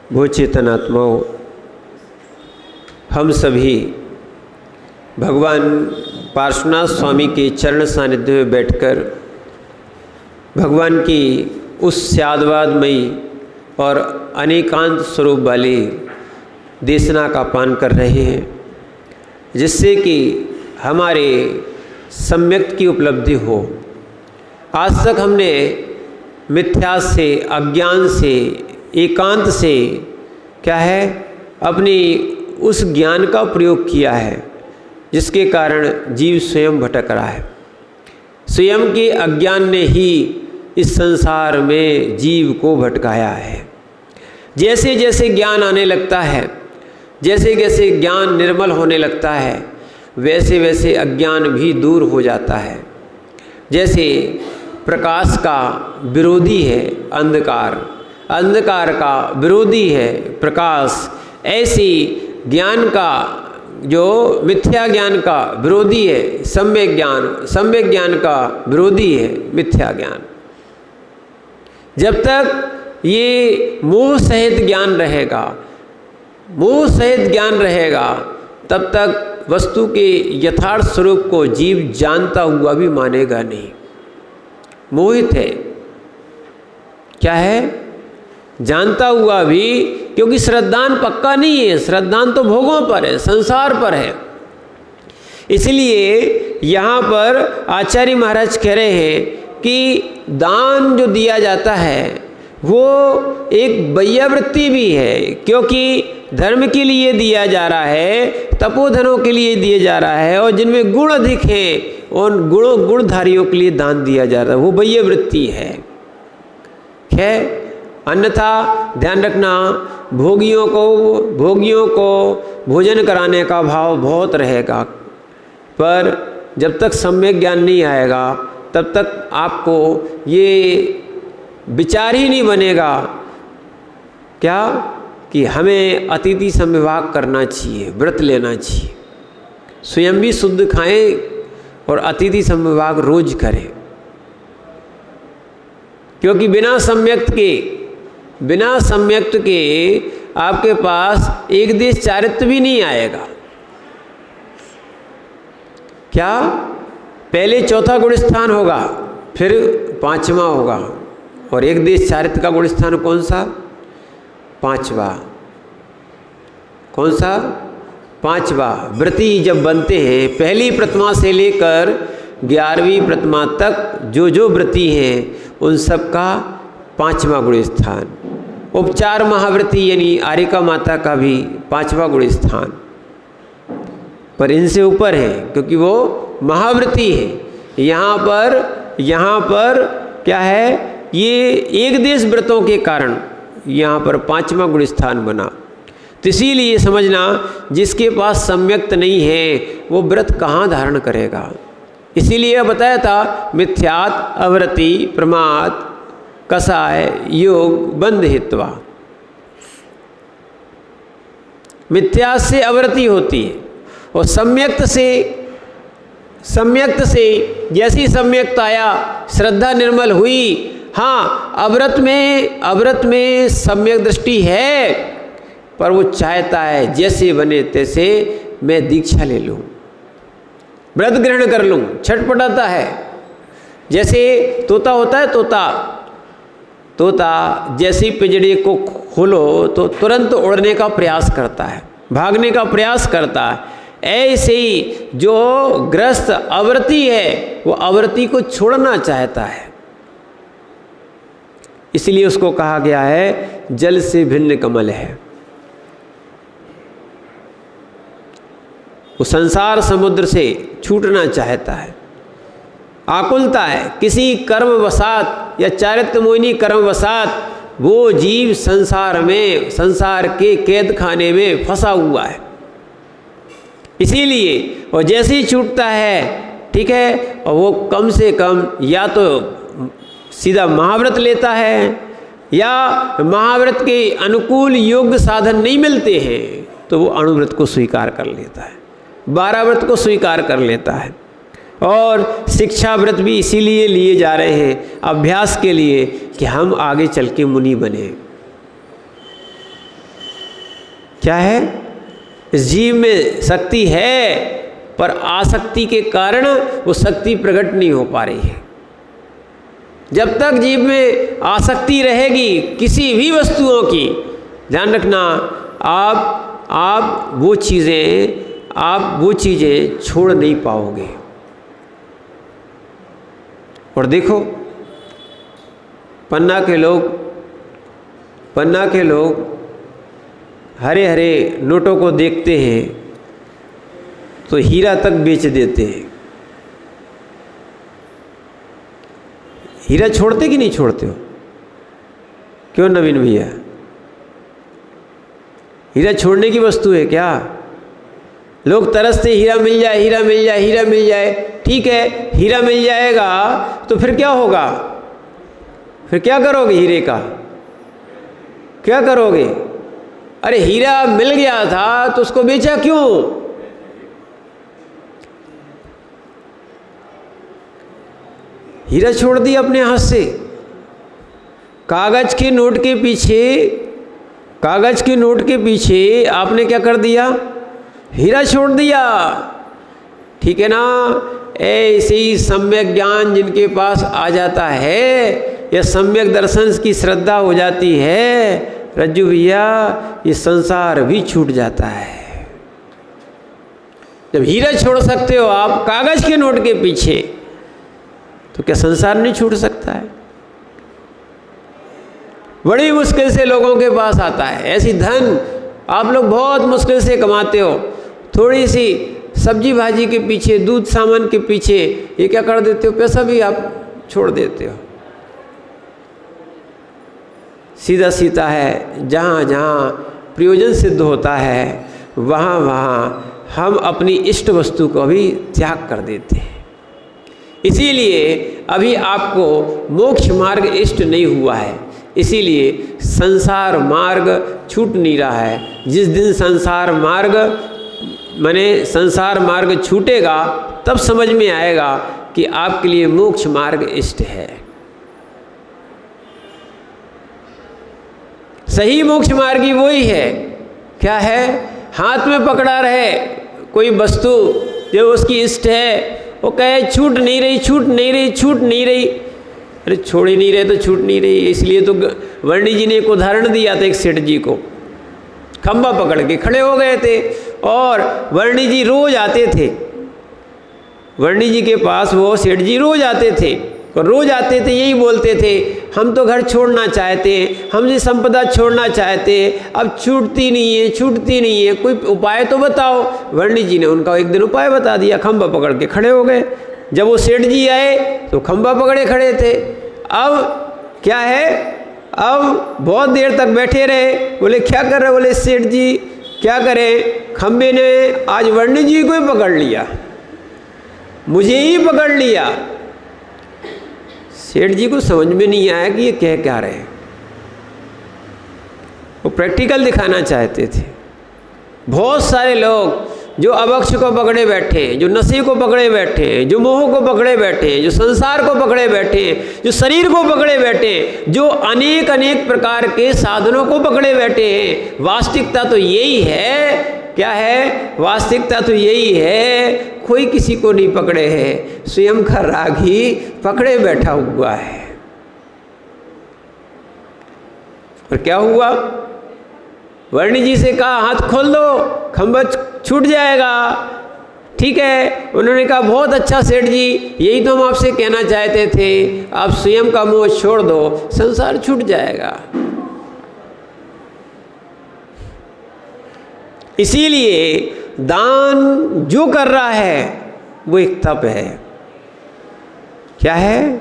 वो चेतनात्माओं, हम सभी भगवान पार्श्वनाथ स्वामी के चरण सानिध्य में बैठकर भगवान की उस स्यादवादमयी और अनेकांत स्वरूप वाली देशना का पान कर रहे हैं, जिससे कि हमारे सम्यक्त की उपलब्धि हो। आज तक हमने मिथ्या से, अज्ञान से, एकांत से क्या है, अपनी उस ज्ञान का प्रयोग किया है, जिसके कारण जीव स्वयं भटक रहा है। स्वयं के अज्ञान ने ही इस संसार में जीव को भटकाया है। जैसे जैसे ज्ञान आने लगता है, जैसे जैसे ज्ञान निर्मल होने लगता है, वैसे वैसे अज्ञान भी दूर हो जाता है। जैसे प्रकाश का विरोधी है अंधकार, अंधकार का विरोधी है प्रकाश, ऐसी ज्ञान का, जो मिथ्या ज्ञान का विरोधी है सम्यक ज्ञान, सम्यक ज्ञान का विरोधी है मिथ्या ज्ञान। जब तक ये मोह सहित ज्ञान रहेगा, मोह सहित ज्ञान रहेगा, तब तक वस्तु के यथार्थ स्वरूप को जीव जानता हुआ भी मानेगा नहीं। मोहित है, क्या है, जानता हुआ भी, क्योंकि श्रद्धान पक्का नहीं है, श्रद्धान तो भोगों पर है, संसार पर है। इसलिए यहाँ पर आचार्य महाराज कह रहे हैं कि दान जो दिया जाता है वो एक बाह्यवृत्ति भी है, क्योंकि धर्म के लिए दिया जा रहा है, तपोधनों के लिए दिया जा रहा है, और जिनमें गुण अधिक हैं उन गुणधारियों के लिए दान दिया जा रहा है, वो बाह्यवृत्ति है। अन्यथा ध्यान रखना, भोगियों को भोजन कराने का भाव बहुत रहेगा, पर जब तक सम्यक ज्ञान नहीं आएगा तब तक आपको ये विचार ही नहीं बनेगा क्या कि हमें अतिथि समविभाग करना चाहिए, व्रत लेना चाहिए, स्वयं भी शुद्ध खाएं और अतिथि समविभाग रोज करें। क्योंकि बिना सम्यक्त के आपके पास एक देश चारित्र्य भी नहीं आएगा। क्या पहले चौथा गुण स्थान होगा, फिर पांचवा होगा, और एक देश चारित्र्य का गुण स्थान कौन सा? पांचवा। कौन सा? पांचवा। व्रती जब बनते हैं, पहली प्रतिमा से लेकर 11वीं प्रतिमा तक जो जो व्रती हैं उन सब का पांचवा गुण स्थान। उपचार महाव्रती यानी आरिका माता का भी पांचवा गुण स्थान, पर इनसे ऊपर है क्योंकि वो महाव्रती है। यहाँ पर क्या है, ये एक देश व्रतों के कारण यहाँ पर पांचवा गुण स्थान बना। तो इसीलिए समझना, जिसके पास सम्यक्त नहीं है वो व्रत कहाँ धारण करेगा। इसीलिए बताया था मिथ्यात, अवृति, प्रमाद, कसाय, योग, बंध हित्वा। मिथ्या से अवृति होती है, और सम्यक्त से जैसी सम्यक्त आया, श्रद्धा निर्मल हुई। हाँ, अव्रत में सम्यक दृष्टि है, पर वो चाहता है जैसे बने तैसे मैं दीक्षा ले लूँ, व्रत ग्रहण कर लूँ, छटपटाता है। जैसे तोता होता है, तोता जैसे पिंजड़े को खोलो तो तुरंत उड़ने का प्रयास करता है, भागने का प्रयास करता है। ऐसे ही जो ग्रस्त अव्रती है वो अव्रती को छोड़ना चाहता है। इसलिए उसको कहा गया है जल से भिन्न कमल है। वो संसार समुद्र से छूटना चाहता है, आकुलता है। किसी कर्मवशात या चारित्र मोहिनी कर्मवशात वो जीव संसार के कैद खाने में फंसा हुआ है। इसीलिए और जैसे ही छूटता है, ठीक है, और वो कम से कम या तो सीधा महाव्रत लेता है, या महाव्रत के अनुकूल योग्य साधन नहीं मिलते हैं तो वो अणुव्रत को स्वीकार कर लेता है, 12 व्रत को स्वीकार कर लेता है। और शिक्षा व्रत भी इसीलिए लिए जा रहे हैं, अभ्यास के लिए, कि हम आगे चल के मुनि बने। क्या है, इस जीव में शक्ति है, पर आसक्ति के कारण वो शक्ति प्रकट नहीं हो पा रही है। जब तक जीव में आसक्ति रहेगी किसी भी वस्तुओं की, ध्यान रखना, आप वो चीज़ें छोड़ नहीं पाओगे। और देखो, पन्ना के लोग हरे हरे नोटों को देखते हैं तो हीरा तक बेच देते हैं। हीरा छोड़ते कि नहीं छोड़ते हो? क्यों नवीन भैया, हीरा छोड़ने की वस्तु है क्या? लोग तरसते हीरा मिल जाए, हीरा मिल जाए, हीरा मिल जाए। ठीक है, हीरा मिल जाएगा तो फिर क्या होगा? फिर क्या करोगे? हीरे का क्या करोगे? अरे हीरा मिल गया था तो उसको बेचा क्यों? हीरा छोड़ दिया अपने हाथ से। कागज के नोट के पीछे आपने क्या कर दिया? हीरा छोड़ दिया। ठीक है ना? ऐसे ही सम्यक ज्ञान जिनके पास आ जाता है या सम्यक दर्शन की श्रद्धा हो जाती है, रज्जू भैया, ये संसार भी छूट जाता है। जब हीरा छोड़ सकते हो आप कागज के नोट के पीछे, तो क्या संसार नहीं छूट सकता है? बड़ी मुश्किल से लोगों के पास आता है। ऐसी धन आप लोग बहुत मुश्किल से कमाते हो, थोड़ी सी सब्जी भाजी के पीछे, दूध सामान के पीछे ये क्या कर देते हो? पैसा भी आप छोड़ देते हो। सीधा सीधा है, जहाँ जहाँ प्रयोजन सिद्ध होता है वहाँ वहाँ हम अपनी इष्ट वस्तु को भी त्याग कर देते हैं। इसीलिए अभी आपको मोक्ष मार्ग इष्ट नहीं हुआ है, इसीलिए संसार मार्ग छूट नहीं रहा है। जिस दिन संसार मार्ग छूटेगा तब समझ में आएगा कि आपके लिए मोक्ष मार्ग इष्ट है। सही मोक्ष मार्गी वही है, क्या है? हाथ में पकड़ा रहे कोई वस्तु जो उसकी इष्ट है, वो कहे छूट नहीं रही। अरे छोड़ ही नहीं रहे तो छूट नहीं रही। इसलिए तो वर्णी जी ने एक उदाहरण दिया था, एक सेठ जी को खंबा पकड़ के खड़े हो गए थे और वर्णी जी रोज आते थे। वर्णी जी के पास वो सेठ जी रोज आते थे और रोज आते थे यही बोलते थे, हम तो घर छोड़ना चाहते हैं, हम ये संपदा छोड़ना चाहते हैं, अब छूटती नहीं है, कोई उपाय तो बताओ। वर्णी जी ने उनका एक दिन उपाय बता दिया, खंबा पकड़ के खड़े हो गए। जब वो सेठ जी आए तो खंबा पकड़े खड़े थे। अब क्या है, अब बहुत देर तक बैठे रहे। बोले क्या कर रहे? बोले सेठ जी क्या करें, खंबे ने आज वर्णी जी को ही पकड़ लिया, मुझे ही पकड़ लिया। सेठ जी को समझ में नहीं आया कि ये कह क्या रहे हैं। वो प्रैक्टिकल दिखाना चाहते थे। बहुत सारे लोग जो अवक्ष को पकड़े बैठे हैं, जो नशे को पकड़े बैठे हैं, जो मोह को पकड़े बैठे हैं, जो संसार को पकड़े बैठे हैं, जो शरीर को पकड़े बैठे हैं, जो अनेक अनेक प्रकार के साधनों को पकड़े बैठे हैं, वास्तविकता तो यही है। क्या है? वास्तविकता तो यही है, कोई किसी को नहीं पकड़े है, स्वयं का राग ही पकड़े बैठा हुआ है। और क्या हुआ? वर्णी जी से कहा हाथ खोल दो, खंबा छूट जाएगा। ठीक है, उन्होंने कहा बहुत अच्छा सेठ जी, यही तो हम आपसे कहना चाहते थे, आप स्वयं का मोह छोड़ दो, संसार छूट जाएगा। इसीलिए दान जो कर रहा है वो एक तप है। क्या है?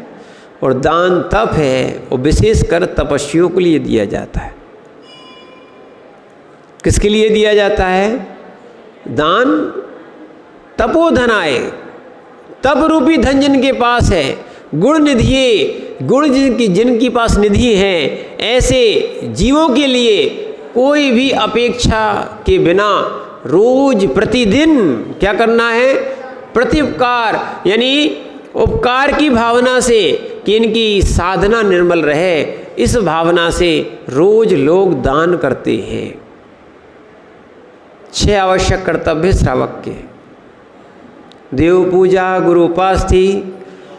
और दान तप है, और विशेषकर तपस्वियों के लिए दिया जाता है। किसके लिए दिया जाता है? दान तपोधनाय, तप रूपी धन जिनके पास है, गुण निधि, गुण जिनके पास निधि है, ऐसे जीवों के लिए कोई भी अपेक्षा के बिना रोज प्रतिदिन क्या करना है? प्रत्युपकार, यानी उपकार की भावना से कि इनकी साधना निर्मल रहे, इस भावना से रोज लोग दान करते हैं। 6 आवश्यक कर्तव्य श्रावक के। देव पूजा, गुरु उपास्थि,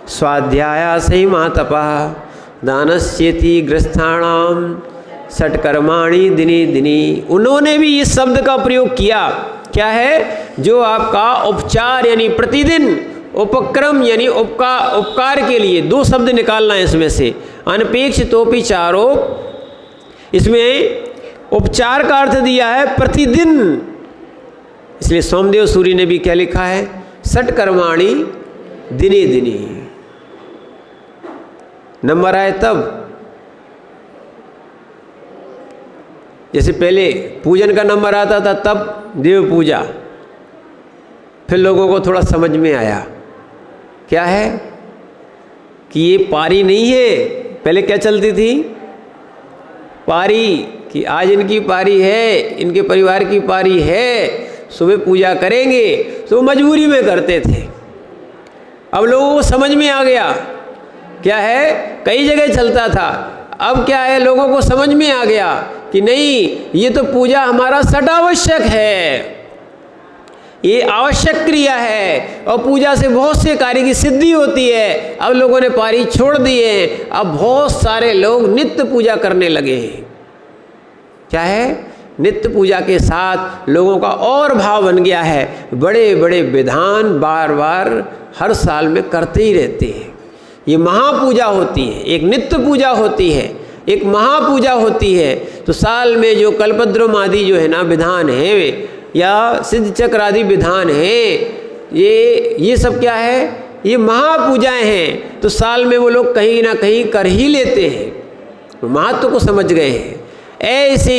स्वाध्याय संयमा तपः, दानस्येति गृहस्थाणाम षट्कर्माणि दिने दिने। उन्होंने भी इस शब्द का प्रयोग किया। क्या है? जो आपका उपचार यानी प्रतिदिन, उपक्रम यानी उपकार के लिए 2 शब्द निकालना है इसमें से। अनपेक्षितोपचारो, इसमें उपचार का अर्थ दिया है प्रतिदिन, इसलिए सोमदेव सूरी ने भी क्या लिखा है? षट्कर्माणि दिने दिने। नंबर आए तब, जैसे पहले पूजन का नंबर आता था तब देव पूजा, फिर लोगों को थोड़ा समझ में आया क्या है कि ये पारी नहीं है। पहले क्या चलती थी? पारी, कि आज इनकी पारी है, इनके परिवार की पारी है, सुबह पूजा करेंगे, तो मजबूरी में करते थे। अब लोगों को समझ में आ गया क्या है, कई जगह चलता था, अब क्या है लोगों को समझ में आ गया कि नहीं, ये तो पूजा हमारा सटावश्यक है, ये आवश्यक क्रिया है और पूजा से बहुत से कार्य की सिद्धि होती है। अब लोगों ने पारी छोड़ दी है, अब बहुत सारे लोग नित्य पूजा करने लगे हैं। क्या है? नित्य पूजा के साथ लोगों का और भाव बन गया है, बड़े बड़े विधान बार बार हर साल में करते ही रहते हैं। ये महापूजा होती है, एक नित्य पूजा होती है, एक महापूजा होती है। तो साल में जो कल्पद्रुम आदि जो है ना विधान है, या सिद्ध चक्र आदि विधान है, ये सब क्या है? ये महापूजाएं हैं। तो साल में वो लोग कहीं ना कहीं कर ही लेते हैं, महत्व को समझ गए हैं। ऐसे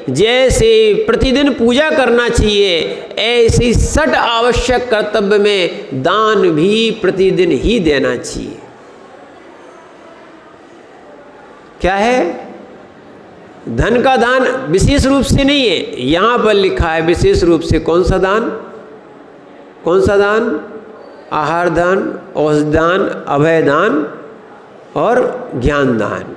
जैसे प्रतिदिन पूजा करना चाहिए, ऐसी 6 आवश्यक कर्तव्य में दान भी प्रतिदिन ही देना चाहिए। क्या है? धन का दान विशेष रूप से नहीं है, यहाँ पर लिखा है विशेष रूप से। कौन सा दान? कौन सा दान? आहार दान, औषधि दान, अभय दान और ज्ञान दान।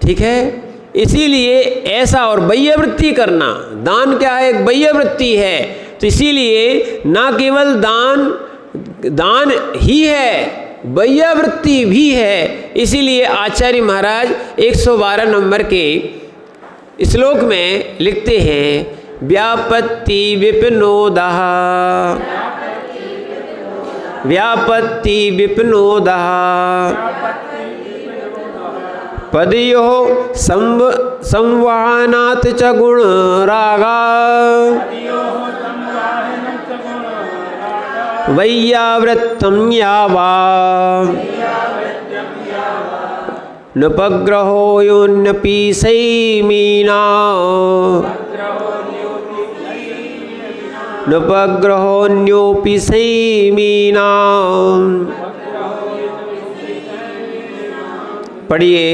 ठीक है, इसीलिए ऐसा, और बाह्य वृत्ति करना, दान क्या है? एक बाह्य वृत्ति है। तो इसीलिए ना केवल दान ही है, बाह्य वृत्ति भी है। इसीलिए आचार्य महाराज 112 नंबर के श्लोक में लिखते हैं, व्यापत्ति विपिनोदः, व्यापत्ति विपिनोदः, पदयो संवहनात् च गुण रागा, वैयावृत्तं यावा नुपग्रहो योन्यपि सैमीना, नुपग्रहोऽन्योऽपि सैमीना। पढ़िए।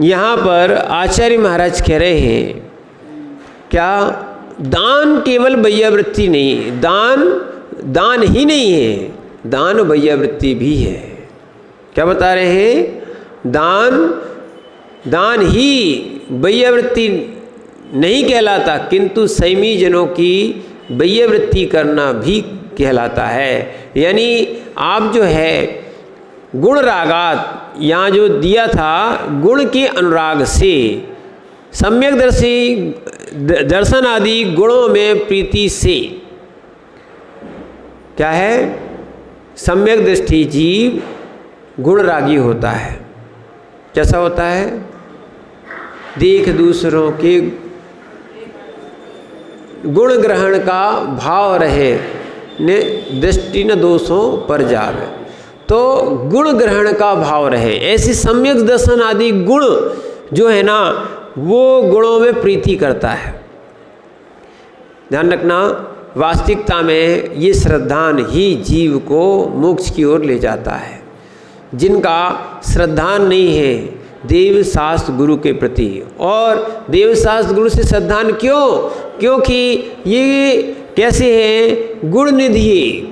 यहाँ पर आचार्य महाराज कह रहे हैं क्या? दान केवल बाह्यवृत्ति नहीं, दान ही नहीं है, दान बाह्यवृत्ति भी है। क्या बता रहे हैं? दान ही बाह्यवृत्ति नहीं कहलाता, किंतु संयमी जनों की बाह्यवृत्ति करना भी कहलाता है। यानी आप जो है गुण रागात, यहाँ जो दिया था गुण के अनुराग से, सम्यक दर्शन आदि गुणों में प्रीति से। क्या है? सम्यक दृष्टि जीव गुण रागी होता है। कैसा होता है? देख दूसरों के गुण ग्रहण का भाव रहे, ने दृष्टि न दोषों पर जावे। तो गुण ग्रहण का भाव रहे, ऐसी सम्यक दर्शन आदि गुण जो है ना, वो गुणों में प्रीति करता है। ध्यान रखना, वास्तविकता में ये श्रद्धान ही जीव को मोक्ष की ओर ले जाता है। जिनका श्रद्धान नहीं है देव शास्त्र गुरु के प्रति, और देव शास्त्र गुरु से श्रद्धान क्यों? क्योंकि ये कैसे हैं? गुण निधि,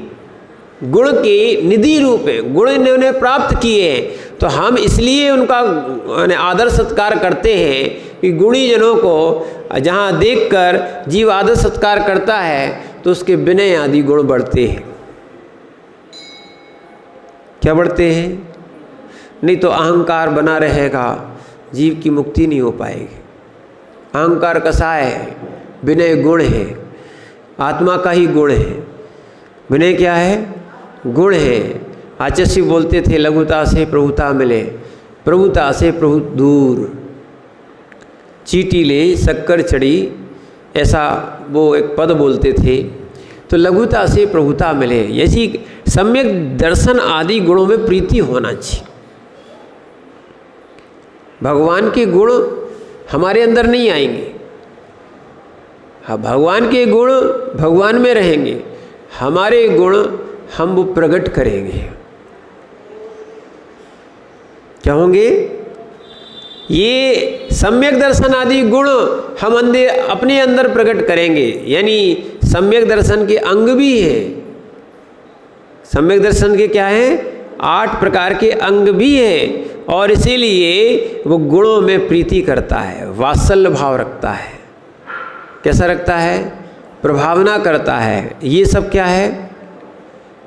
गुण के निधि रूप है, गुण इन्होंने प्राप्त किए हैं। तो हम इसलिए उनका आदर सत्कार करते हैं कि गुणी जनों को जहाँ देखकर जीव आदर सत्कार करता है तो उसके विनय आदि गुण बढ़ते हैं। क्या बढ़ते हैं? नहीं तो अहंकार बना रहेगा, जीव की मुक्ति नहीं हो पाएगी। अहंकार कसाय है, विनय गुण है, आत्मा का ही गुण है। विनय क्या है? गुण है। आचार्य बोलते थे लघुता से प्रभुता मिले, प्रभुता से प्रभु दूर। चीटी ले शक्कर चढ़ी, ऐसा वो एक पद बोलते थे। तो लघुता से प्रभुता मिले, ऐसी सम्यक दर्शन आदि गुणों में प्रीति होना चाहिए। भगवान के गुण हमारे अंदर नहीं आएंगे, हाँ भगवान के गुण भगवान में रहेंगे, हमारे गुण हम वो प्रकट करेंगे। क्या होंगे? ये सम्यक दर्शन आदि गुण हम अपने अंदर प्रकट करेंगे। यानी सम्यक दर्शन के अंग भी हैं। सम्यक दर्शन के क्या है? 8 प्रकार के अंग भी हैं, और इसीलिए वो गुणों में प्रीति करता है, वात्सल्य भाव रखता है। कैसा रखता है? प्रभावना करता है। ये सब क्या है?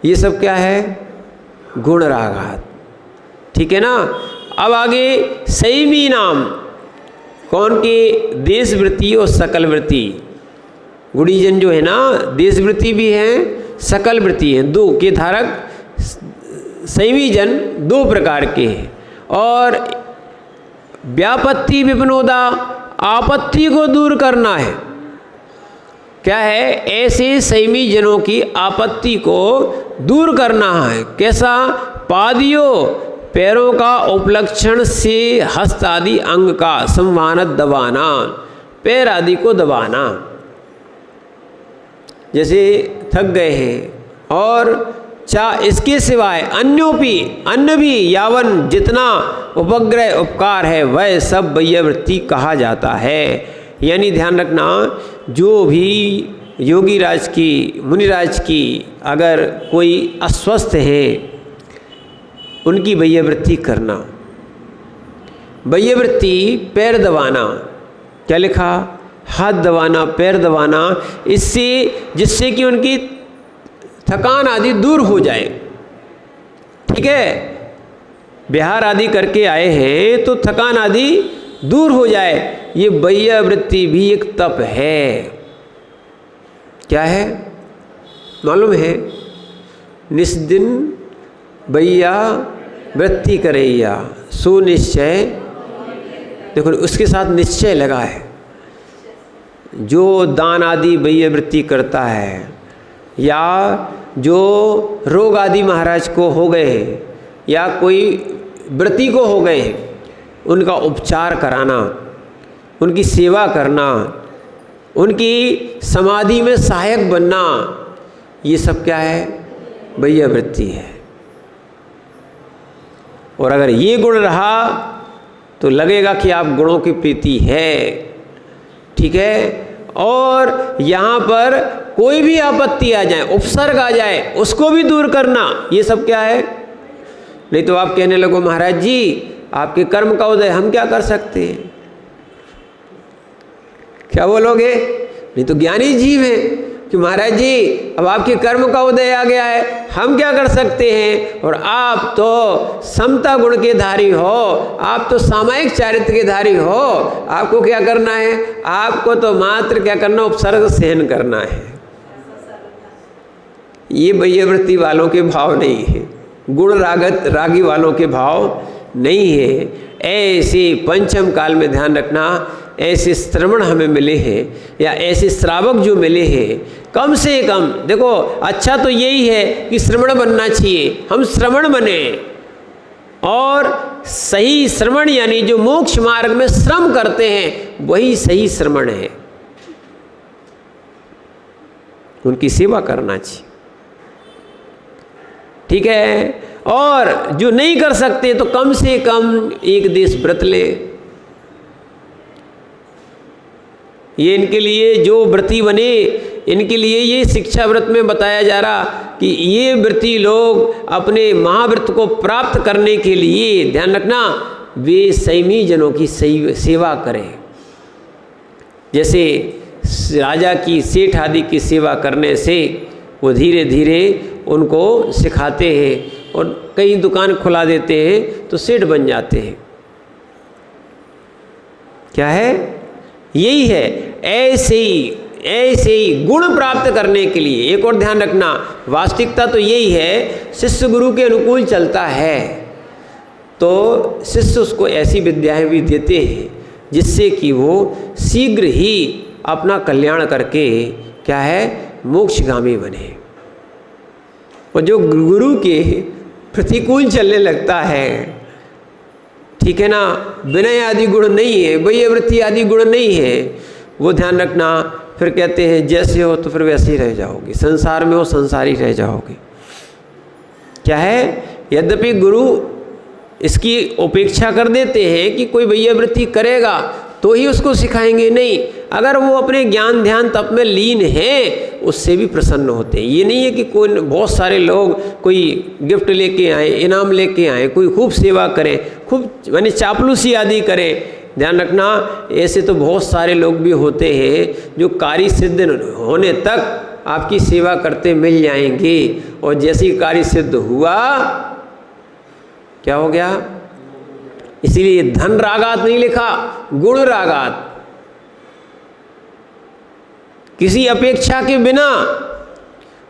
ये सब क्या है? गुण रागात। ठीक है ना। अब आगे संयमी नाम, कौन के? देश वृत्ति और सकल वृत्ति। गुणीजन जो है ना, देश वृत्ति भी है, सकल वृत्ति है। 2 के धारक संयमी जन 2 प्रकार के हैं। और व्यापत्ति विपनोदा, आपत्ति को दूर करना है। क्या है? ऐसे संयमी जनों की आपत्ति को दूर करना है। कैसा? पादियों, पैरों का उपलक्षण से हस्त आदि अंग का संवानत दबाना, पैर आदि को दबाना। जैसे थक गए हैं और इसके सिवाय अन्योपि, अन्य भी यावन जितना उपग्रह उपकार है वह सब बाह्यवृत्ति कहा जाता है। यानी ध्यान रखना, जो भी योगी राज की, मुनिराज की अगर कोई अस्वस्थ है उनकी बाह्यवृत्ति करना। बाह्यवृत्ति पैर दबाना, क्या लिखा? हाथ दबाना, पैर दबाना, इससे जिससे कि उनकी थकान आदि दूर हो जाए। ठीक है, बिहार आदि करके आए हैं तो थकान आदि दूर हो जाए। ये बाह्यवृत्ति भी एक तप है। क्या है? मालूम है? निस्दिन भैया वृत्ति करैया सो निश्चय। देखो उसके साथ निश्चय लगा है। जो दान आदि बाह्यवृत्ति करता है, या जो रोग आदि महाराज को हो गए हैं, या कोई व्रती को हो गए हैं, उनका उपचार कराना, उनकी सेवा करना, उनकी समाधि में सहायक बनना, ये सब क्या है? बाह्यवृत्ति है। और अगर ये गुण रहा तो लगेगा कि आप गुणों की प्रीति है। ठीक है। और यहाँ पर कोई भी आपत्ति आ जाए, उपसर्ग आ जाए, उसको भी दूर करना, ये सब क्या है? नहीं तो आप कहने लगो महाराज जी आपके कर्म का उदय हम क्या कर सकते हैं? क्या बोलोगे? नहीं तो ज्ञानी जीव है कि महाराज जी अब आपके कर्म का उदय आ गया है, हम क्या कर सकते हैं? और आप तो समता गुण के धारी हो, आप तो सामायिक चारित्र के धारी हो, आपको क्या करना है? आपको तो मात्र क्या करना? उपसर्ग सहन करना है। ये बाह्यवृत्ति वालों के भाव नहीं है, गुण रागी वालों के भाव नहीं है। ऐसे पंचम काल में ध्यान रखना, ऐसे श्रवण हमें मिले हैं या ऐसे श्रावक जो मिले हैं, कम से कम देखो अच्छा तो यही है कि श्रवण बनना चाहिए, हम श्रवण बने। और सही श्रवण यानी जो मोक्ष मार्ग में श्रम करते हैं वही सही श्रवण है, उनकी सेवा करना चाहिए। ठीक है। और जो नहीं कर सकते तो कम से कम एक देश व्रत ले। ये इनके लिए जो व्रती बने इनके लिए ये शिक्षा व्रत में बताया जा रहा कि ये व्रती लोग अपने महाव्रत को प्राप्त करने के लिए ध्यान रखना वे संयमी जनों की सेवा करें। जैसे राजा की, सेठ आदि की सेवा करने से वो धीरे धीरे उनको सिखाते हैं और कई दुकान खुला देते हैं तो सेठ बन जाते हैं। क्या है? यही है। ऐसे ही गुण प्राप्त करने के लिए, एक और ध्यान रखना, वास्तविकता तो यही है, शिष्य गुरु के अनुकूल चलता है तो शिष्य उसको ऐसी विद्याएं भी देते हैं जिससे कि वो शीघ्र ही अपना कल्याण करके क्या है, मोक्षगामी बने। और जो गुरु के प्रतिकूल चलने लगता है, ठीक है ना, विनय आदि गुण नहीं है, वैयवृत्ति आदि गुण नहीं है, वो ध्यान रखना, फिर कहते हैं जैसे हो तो फिर वैसे ही रह जाओगे, संसार में हो संसारी रह जाओगे। क्या है? यद्यपि गुरु इसकी उपेक्षा कर देते हैं कि कोई वैयवृत्ति करेगा तो ही उसको सिखाएंगे, नहीं, अगर वो अपने ज्ञान ध्यान तप में लीन है उससे भी प्रसन्न होते हैं। ये नहीं है कि कोई, बहुत सारे लोग कोई गिफ्ट लेके आए, इनाम लेके आए, कोई खूब सेवा करें, खूब यानी चापलूसी आदि करें। ध्यान रखना, ऐसे तो बहुत सारे लोग भी होते हैं जो कार्य सिद्ध होने तक आपकी सेवा करते मिल जाएंगे, और जैसे ही कार्य सिद्ध हुआ क्या हो गया? इसीलिए धन रागात नहीं लिखा, गुण रागात। किसी अपेक्षा के बिना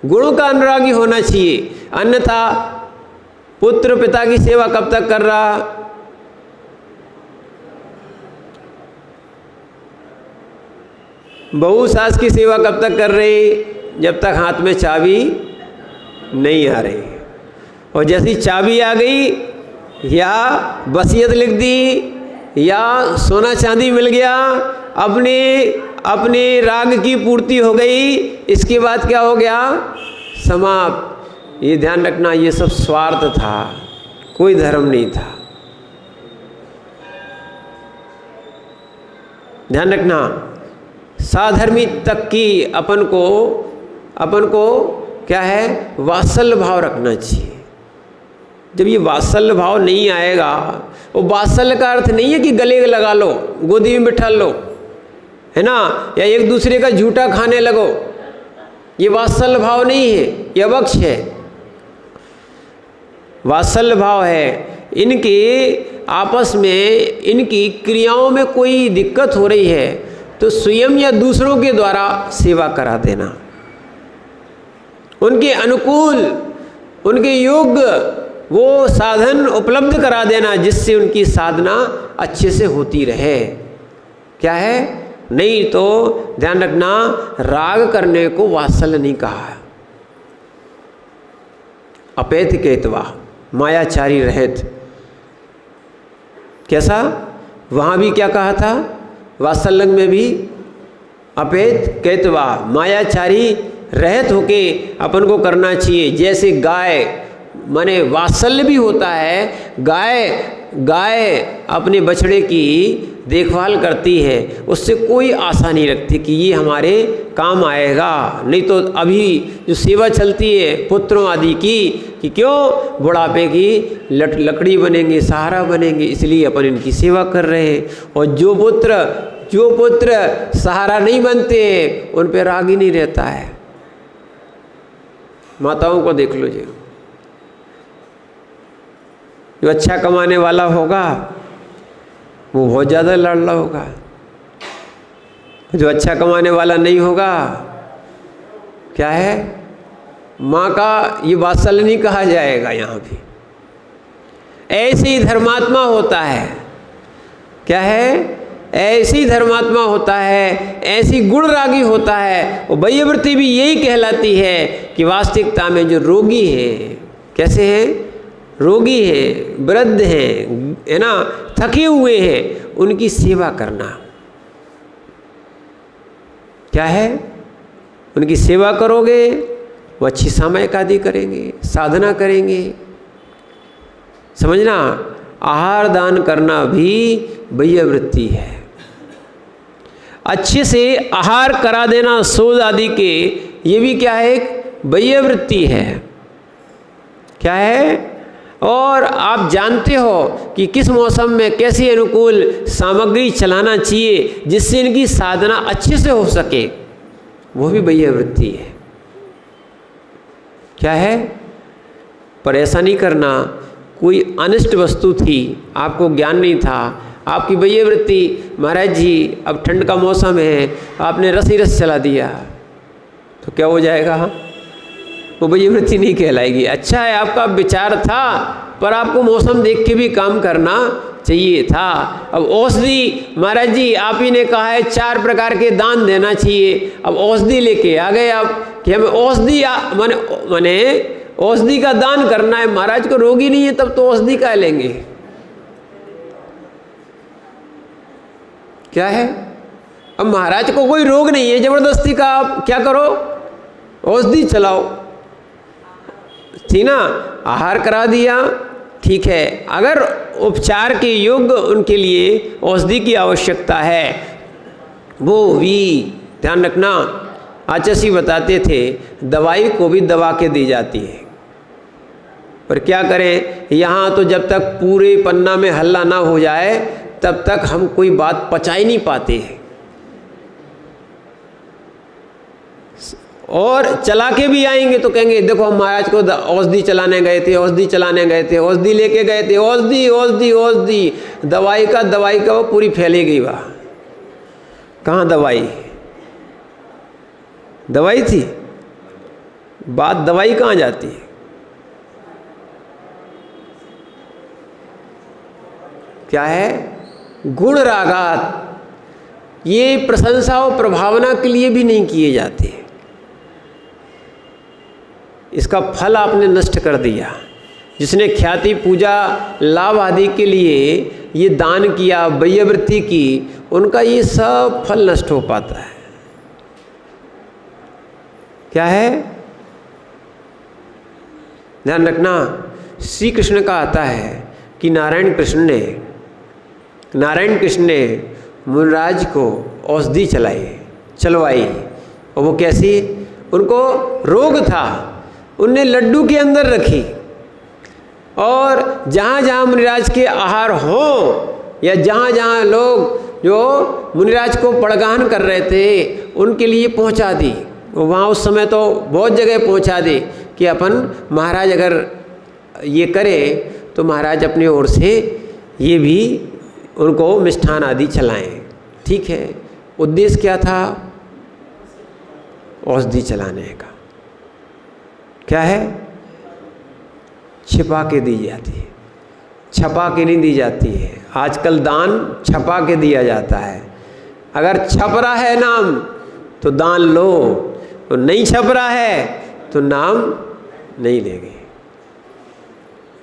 गुणों का अनुरागी होना चाहिए, अन्यथा पुत्र पिता की सेवा कब तक कर रहा, बहू सास की सेवा कब तक कर रही, जब तक हाथ में चाबी नहीं आ रही। और जैसी चाबी आ गई या वसीयत लिख दी या सोना चांदी मिल गया, अपने राग की पूर्ति हो गई, इसके बाद क्या हो गया? समाप्त। ये ध्यान रखना, ये सब स्वार्थ था, कोई धर्म नहीं था। ध्यान रखना, साधर्मी तक की अपन को क्या है, वात्सल्य भाव रखना चाहिए। जब ये वात्सल्य भाव नहीं आएगा, वो वात्सल्य का अर्थ नहीं है कि गले लगा लो, गोदी में बिठा लो, है ना, या एक दूसरे का झूठा खाने लगो, ये वात्सल्य भाव नहीं है, ये अवक्ष है। वात्सल्य भाव है इनके आपस में, इनकी क्रियाओं में कोई दिक्कत हो रही है तो स्वयं या दूसरों के द्वारा सेवा करा देना, उनके अनुकूल, उनके योग्य वो साधन उपलब्ध करा देना जिससे उनकी साधना अच्छे से होती रहे। क्या है? नहीं तो ध्यान रखना, राग करने को वात्सल्य नहीं कहा है। अपेत केतवा, मायाचारी रहत, कैसा? वहाँ भी क्या कहा था? वात्सल्य में भी अपेत केतवा, मायाचारी रहत होके अपन को करना चाहिए। जैसे गाय, माने वात्सल्य भी होता है, गाय अपने बछड़े की देखभाल करती है, उससे कोई आशा नहीं रखती कि ये हमारे काम आएगा। नहीं तो अभी जो सेवा चलती है पुत्रों आदि की, कि क्यों बुढ़ापे की लकड़ी बनेंगे, सहारा बनेंगे, इसलिए अपन इनकी सेवा कर रहे हैं। और जो पुत्र सहारा नहीं बनते हैं उन पर राग ही नहीं रहता है। माताओं को देख लो जी, जो अच्छा कमाने वाला होगा वो बहुत ज़्यादा लाडला होगा, जो अच्छा कमाने वाला नहीं होगा क्या है, माँ का ये वात्सल्य नहीं कहा जाएगा यहाँ भी। ऐसे ही धर्मात्मा होता है, क्या है, ऐसे ही धर्मात्मा होता है, ऐसी गुण रागी होता है। और वैयवृत्ति भी यही कहलाती है कि वास्तविकता में जो रोगी है, कैसे हैं, रोगी है, वृद्ध हैं, है ना, थके हुए हैं, उनकी सेवा करना। क्या है, उनकी सेवा करोगे वो अच्छी सामयिक आदि करेंगे, साधना करेंगे। समझना, आहार दान करना भी वैयवृत्ति है। अच्छे से आहार करा देना शोध आदि के, ये भी क्या है, एक बाह्य वृत्ति है। क्या है? और आप जानते हो कि किस मौसम में कैसी अनुकूल सामग्री चलाना चाहिए जिससे इनकी साधना अच्छे से हो सके, वो भी बाह्य वृत्ति है। क्या है? पर ऐसा नहीं करना, कोई अनिष्ट वस्तु थी, आपको ज्ञान नहीं था, आपकी बाह्य वृत्ति, महाराज जी अब ठंड का मौसम है, आपने रस ही रस चला दिया, तो क्या हो जाएगा? वो बाह्य वृत्ति नहीं कहलाएगी। अच्छा है, आपका विचार था, पर आपको मौसम देख के भी काम करना चाहिए था। अब औषधि, महाराज जी आप ही ने कहा है 4 प्रकार के दान देना चाहिए, अब औषधि लेके आ गए आप कि हमें औषधि माने औषधि का दान करना है। महाराज को रोगी नहीं है, तब तो औषधि का लेंगे। क्या है? अब महाराज को कोई रोग नहीं है, जबरदस्ती का आप क्या करो, औषधि चलाओ, थी ना, आहार करा दिया, ठीक है। अगर उपचार के योग्य उनके लिए औषधि की आवश्यकता है, वो भी ध्यान रखना। आचार्य बताते थे दवाई को भी दबा के दी जाती है, पर क्या करें, यहाँ तो जब तक पूरे पन्ना में हल्ला ना हो जाए तब तक हम कोई बात पचा ही नहीं पाते हैं। और चला के भी आएंगे तो कहेंगे देखो हम महाराज को औषधि चलाने गए थे, औषधि चलाने गए थे, औषधि लेके गए थे, औषधि औषधि औषधि, दवाई का वो पूरी फैली गई। वाह, कहाँ दवाई थी, बात दवाई कहाँ जाती है? क्या है? गुण रागात, ये प्रशंसा और प्रभावना के लिए भी नहीं किए जाते। इसका फल आपने नष्ट कर दिया। जिसने ख्याति, पूजा, लाभ आदि के लिए ये दान किया, बाह्य वृत्ति की, उनका ये सब फल नष्ट हो पाता है। क्या है? ध्यान रखना। श्री कृष्ण का आता है कि नारायण कृष्ण ने मुनिराज को औषधि चलवाई, और वो कैसी? उनको रोग था, उनने लड्डू के अंदर रखी, और जहाँ जहाँ मुनिराज के आहार हो, या जहाँ जहाँ लोग जो मुनिराज को पड़गान कर रहे थे उनके लिए पहुँचा दी। वहाँ उस समय तो बहुत जगह पहुँचा दी कि अपन महाराज अगर ये करे तो महाराज अपनी ओर से ये भी उनको मिष्ठान आदि चलाएं। ठीक है, उद्देश्य क्या था? औषधि चलाने का। क्या है? छिपा के दी जाती है, छपा के नहीं दी जाती है। आजकल दान छपा के दिया जाता है। अगर छप रहा है नाम तो दान लो, तो नहीं छप रहा है तो नाम नहीं लेंगे।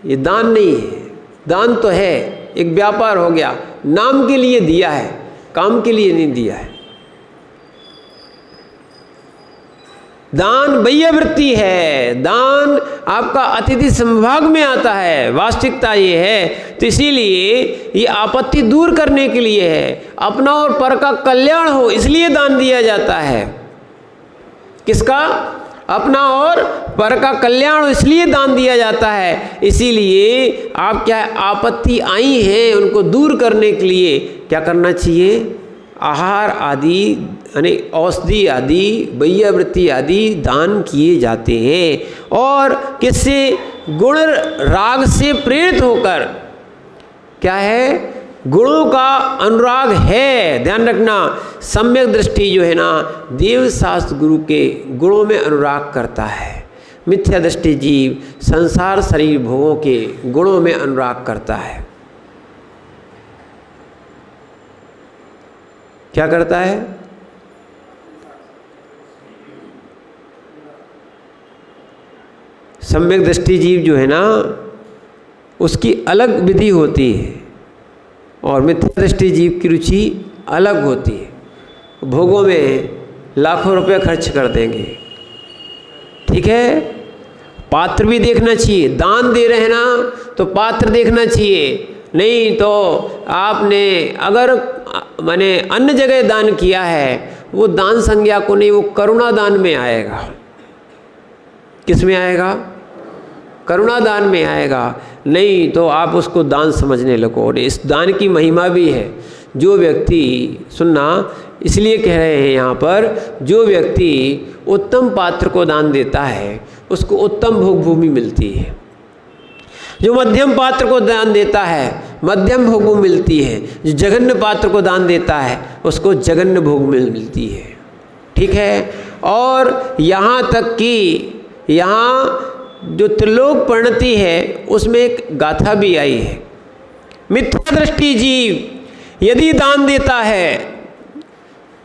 ये दान नहीं है। दान तो है, एक व्यापार हो गया, नाम के लिए दिया है, काम के लिए नहीं दिया है। दान बाह्य वृत्ति है, दान आपका अतिथि संभाग में आता है, वास्तविकता ये है। तो इसीलिए ये आपत्ति दूर करने के लिए है, अपना और पर का कल्याण हो इसलिए दान दिया जाता है। किसका? अपना और पर का कल्याण हो इसलिए दान दिया जाता है। इसीलिए आप क्या आपत्ति आई है उनको दूर करने के लिए क्या करना चाहिए? आहार आदि यानी औषधि आदि, बाह्य वृत्ति आदि दान किए जाते हैं। और किससे? गुण राग से प्रेरित होकर। क्या है? गुणों का अनुराग है। ध्यान रखना, सम्यक दृष्टि जो है ना, देव शास्त्र गुरु के गुणों में अनुराग करता है। मिथ्या दृष्टि जीव संसार शरीर भोगों के गुणों में अनुराग करता है। क्या करता है? सम्यक दृष्टि जीव जो है ना, उसकी अलग विधि होती है, और मिथ्या दृष्टि जीव की रुचि अलग होती है। भोगों में लाखों रुपए खर्च कर देंगे। ठीक है, पात्र भी देखना चाहिए। दान दे रहे हैं ना तो पात्र देखना चाहिए। नहीं तो आपने अगर माने अन्य जगह दान किया है वो दान संज्ञा को नहीं, वो करुणा दान में आएगा। किस में आएगा? करुणा दान में आएगा। नहीं तो आप उसको दान समझने लगो। और इस दान की महिमा भी है। जो व्यक्ति, सुनना, इसलिए कह रहे हैं यहाँ पर, जो व्यक्ति उत्तम पात्र को दान देता है उसको उत्तम भोग भूमि मिलती है। जो मध्यम पात्र को दान देता है मध्यम भोग भूमि मिलती है। जो जघन्य पात्र को दान देता है उसको जघन्य भोग मिलती है। ठीक है। और यहाँ तक कि यहाँ जो त्रिलोक परिणति है उसमें एक गाथा भी आई है। मिथ्या दृष्टि जीव यदि दान देता है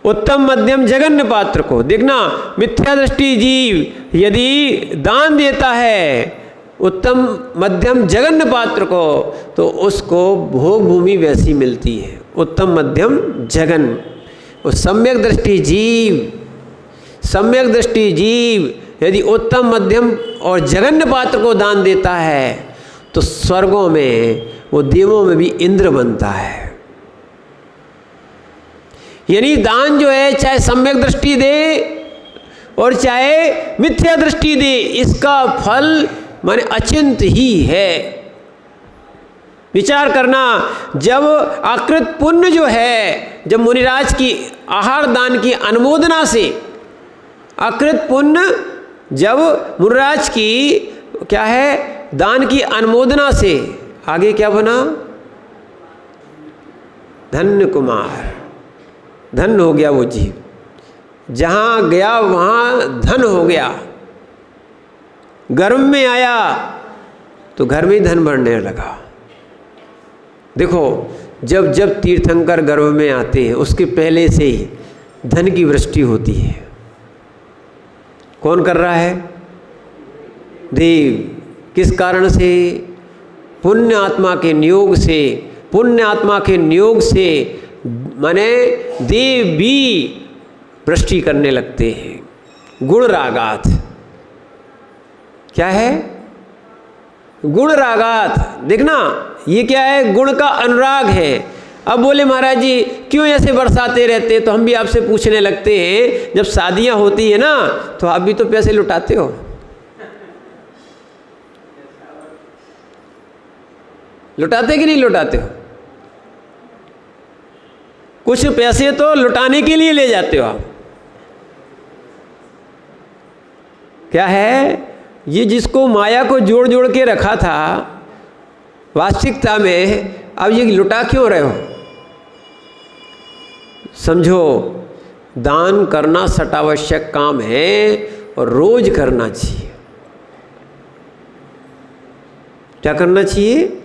उत्तम मध्यम जघन्य पात्र को, देखना, मिथ्या दृष्टि जीव यदि दान देता है उत्तम मध्यम जघन्य पात्र को तो उसको भोग भूमि वैसी मिलती है, उत्तम मध्यम जघन्य। और सम्यक दृष्टि जीव यदि उत्तम मध्यम और जघन्य पात्र को दान देता है तो स्वर्गों में, वो देवों में भी इंद्र बनता है। यानी दान जो है चाहे सम्यक दृष्टि दे और चाहे मिथ्या दृष्टि दे, इसका फल माने अचिंत ही है। विचार करना, जब आकृत पुण्य जो है, जब मुनिराज की आहार दान की अनुमोदना से, आकृत पुण्य जब मुनिराज की क्या है दान की अनुमोदना से आगे क्या बना? धन्य कुमार, धन हो गया वो जीव। जहाँ गया वहाँ धन हो गया। गर्भ में आया तो घर में ही धन बढ़ने लगा। देखो, जब जब तीर्थंकर गर्भ में आते हैं उसके पहले से ही धन की वृष्टि होती है। कौन कर रहा है? देव। किस कारण से? पुण्य आत्मा के नियोग से। पुण्य आत्मा के नियोग से माने देव भी वृष्टि करने लगते हैं। गुण रागात, क्या है? गुण रागात। देखना, ये क्या है? गुण का अनुराग है। अब बोले महाराज जी क्यों ऐसे बरसाते रहते? तो हम भी आपसे पूछने लगते हैं, जब शादियां होती है ना तो आप भी तो पैसे लुटाते हो। लुटाते कि नहीं लुटाते हो? कुछ पैसे तो लुटाने के लिए ले जाते हो आप। क्या है? ये जिसको माया को जोड़ जोड़ के रखा था वास्तविकता में, अब ये लुटा क्यों रहे हो? समझो, दान करना सटावश्यक काम है और रोज करना चाहिए। क्या करना चाहिए?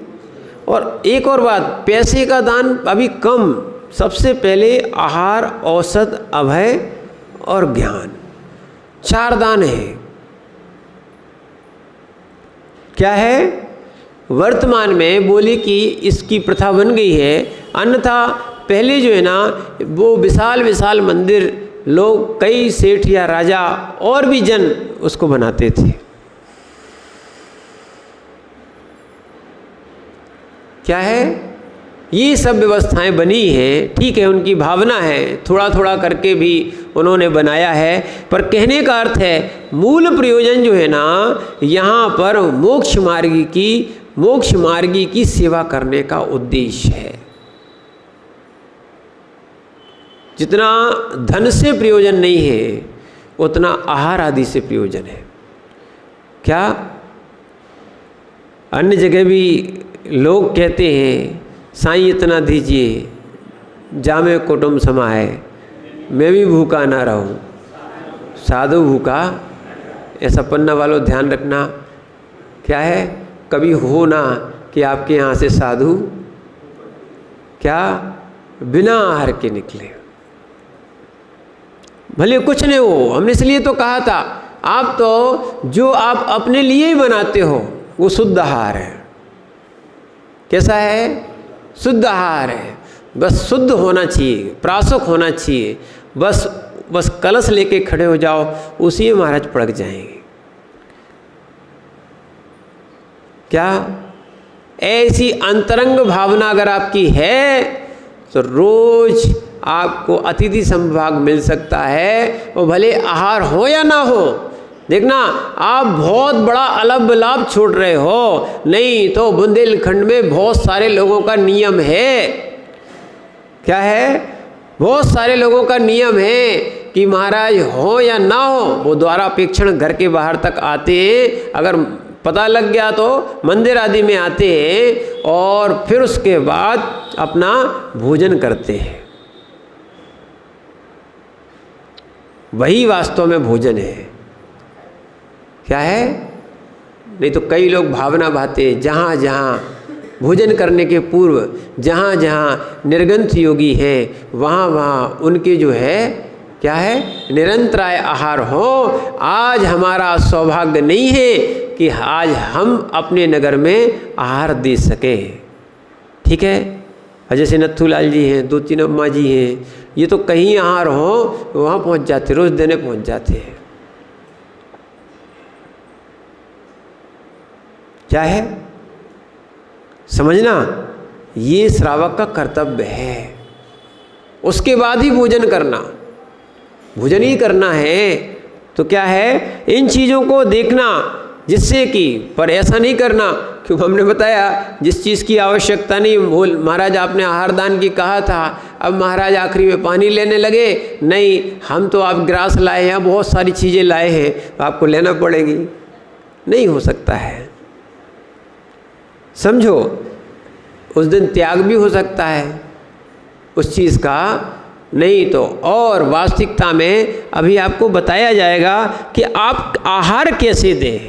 और एक और बात, पैसे का दान अभी कम, सबसे पहले आहार, औषध, अभय और ज्ञान, 4 दान है। क्या है? वर्तमान में बोले कि इसकी प्रथा बन गई है, अन्यथा पहले जो है ना वो विशाल विशाल मंदिर लोग, कई सेठ या राजा और भी जन उसको बनाते थे। क्या है? ये सब व्यवस्थाएं बनी हैं, ठीक है, उनकी भावना है, थोड़ा थोड़ा करके भी उन्होंने बनाया है, पर कहने का अर्थ है मूल प्रयोजन जो है ना यहाँ पर मोक्ष मार्गी की सेवा करने का उद्देश्य है। जितना धन से प्रयोजन नहीं है उतना आहार आदि से प्रयोजन है। क्या अन्य जगह भी लोग कहते हैं साईं इतना दीजिए, जामे कुटुंब समाए, मैं भी भूखा ना रहूं, साधु भूखा, ऐसा पन्ना वालों ध्यान रखना। क्या है? कभी हो ना कि आपके यहाँ से साधु क्या बिना आहार के निकले, भले कुछ नहीं हो। हमने इसलिए तो कहा था, आप तो जो आप अपने लिए ही बनाते हो वो शुद्ध आहार है। कैसा है? शुद्ध आहार है। बस शुद्ध होना चाहिए, प्रासुक होना चाहिए। बस कलश लेके खड़े हो जाओ, उसी में महाराज पड़क जाएंगे। क्या ऐसी अंतरंग भावना अगर आपकी है तो रोज आपको अतिथि संभाग मिल सकता है, वो भले आहार हो या ना हो। देखना, आप बहुत बड़ा अलग लाभ छोड़ रहे हो। नहीं तो बुंदेलखंड में बहुत सारे लोगों का नियम है। क्या है? बहुत सारे लोगों का नियम है कि महाराज हो या ना हो, वो द्वारापेक्षण घर के बाहर तक आते हैं। अगर पता लग गया तो मंदिर आदि में आते हैं और फिर उसके बाद अपना भोजन करते हैं। वही वास्तव में भोजन है। क्या है? नहीं तो कई लोग भावना भाते, जहाँ जहाँ भोजन करने के पूर्व जहाँ जहाँ निर्गंथ योगी हैं वहाँ वहाँ उनके जो है क्या है, निरंतराय आहार हो। आज हमारा सौभाग्य नहीं है कि आज हम अपने नगर में आहार दे सकें। ठीक है? जैसे नथुलाल जी हैं, 2-3 अम्मा जी हैं, ये तो कहीं आहार हो वहाँ पहुँच जाते, रोज़ देने पहुँच जाते हैं। क्या है? समझना, ये श्रावक का कर्तव्य है। उसके बाद ही भोजन करना, भोजन ही करना है। तो क्या है, इन चीज़ों को देखना, जिससे कि पर ऐसा नहीं करना क्योंकि हमने बताया जिस चीज़ की आवश्यकता नहीं, बोल महाराज आपने आहार दान की कहा था, अब महाराज आखिरी में पानी लेने लगे। नहीं, हम तो आप ग्रास लाए हैं, बहुत सारी चीज़ें लाए हैं, तो आपको लेना पड़ेगी। नहीं हो सकता है। समझो, उस दिन त्याग भी हो सकता है उस चीज़ का। नहीं तो और वास्तविकता में अभी आपको बताया जाएगा कि आप आहार कैसे दें।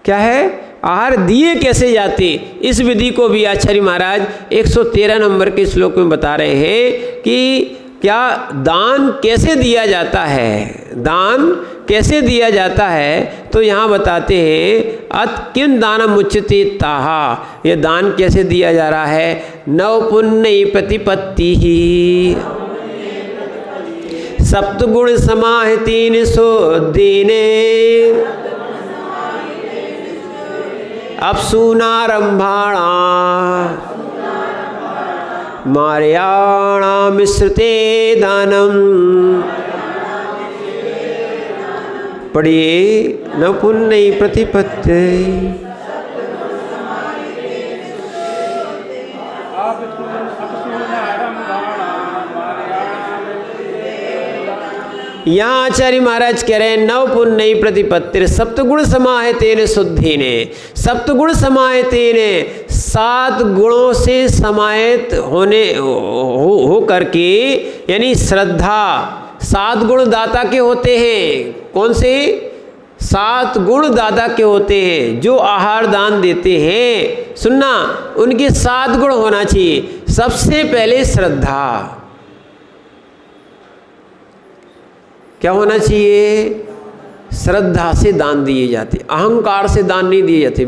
क्या है? आहार दिए कैसे जाते, इस विधि को भी आचार्य महाराज 113 नंबर के श्लोक में बता रहे हैं कि क्या दान कैसे दिया जाता है, दान कैसे दिया जाता है। तो यहाँ बताते हैं अत किन दानम उच्यते ताहा, ये दान कैसे दिया जा रहा है। नव पुण्य प्रतिपत्ति ही सप्तगुण समाहितेन शुद्धीने अपसूनारंभाणा मार्याणा मिश्रते दानम। पढ़िए, न पुण्य प्रतिपत्ति यहाँ आचार्य महाराज कह रहे हैं नव पुण्य प्रतिपत्तिर सप्तगुण समाहितेन शुद्धीने। सप्तगुण समाहितेने, 7 गुणों से समाहित होने हो करके, यानी श्रद्धा 7 गुण दाता के होते हैं। कौन से? 7 गुण दाता के होते हैं जो आहार दान देते हैं। सुनना, उनके 7 गुण होना चाहिए। सबसे पहले श्रद्धा। क्या होना चाहिए? श्रद्धा से दान दिए जाते, अहंकार से दान नहीं दिए जाते।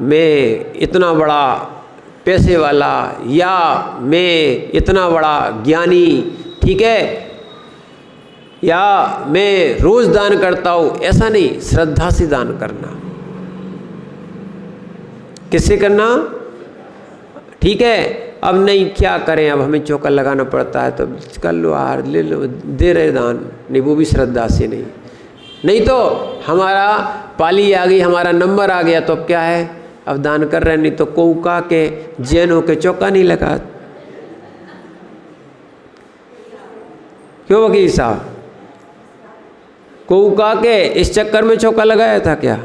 मैं इतना बड़ा पैसे वाला, या मैं इतना बड़ा ज्ञानी, ठीक है, या मैं रोज दान करता हूँ, ऐसा नहीं। श्रद्धा से दान करना। किससे करना? ठीक है, अब नहीं क्या करें, अब हमें चौका लगाना पड़ता है तो कर लो, आहार ले लो, दे रहे दान। नहीं, वो भी श्रद्धा से नहीं। नहीं तो हमारा पाली आ गई, हमारा नंबर आ गया, तो अब क्या है, अब दान कर रहे हैं। नहीं तो कौका के जैन होके चौका नहीं लगा। क्यों वकील साहब? कौका के इस चक्कर में चौका लगाया था क्या?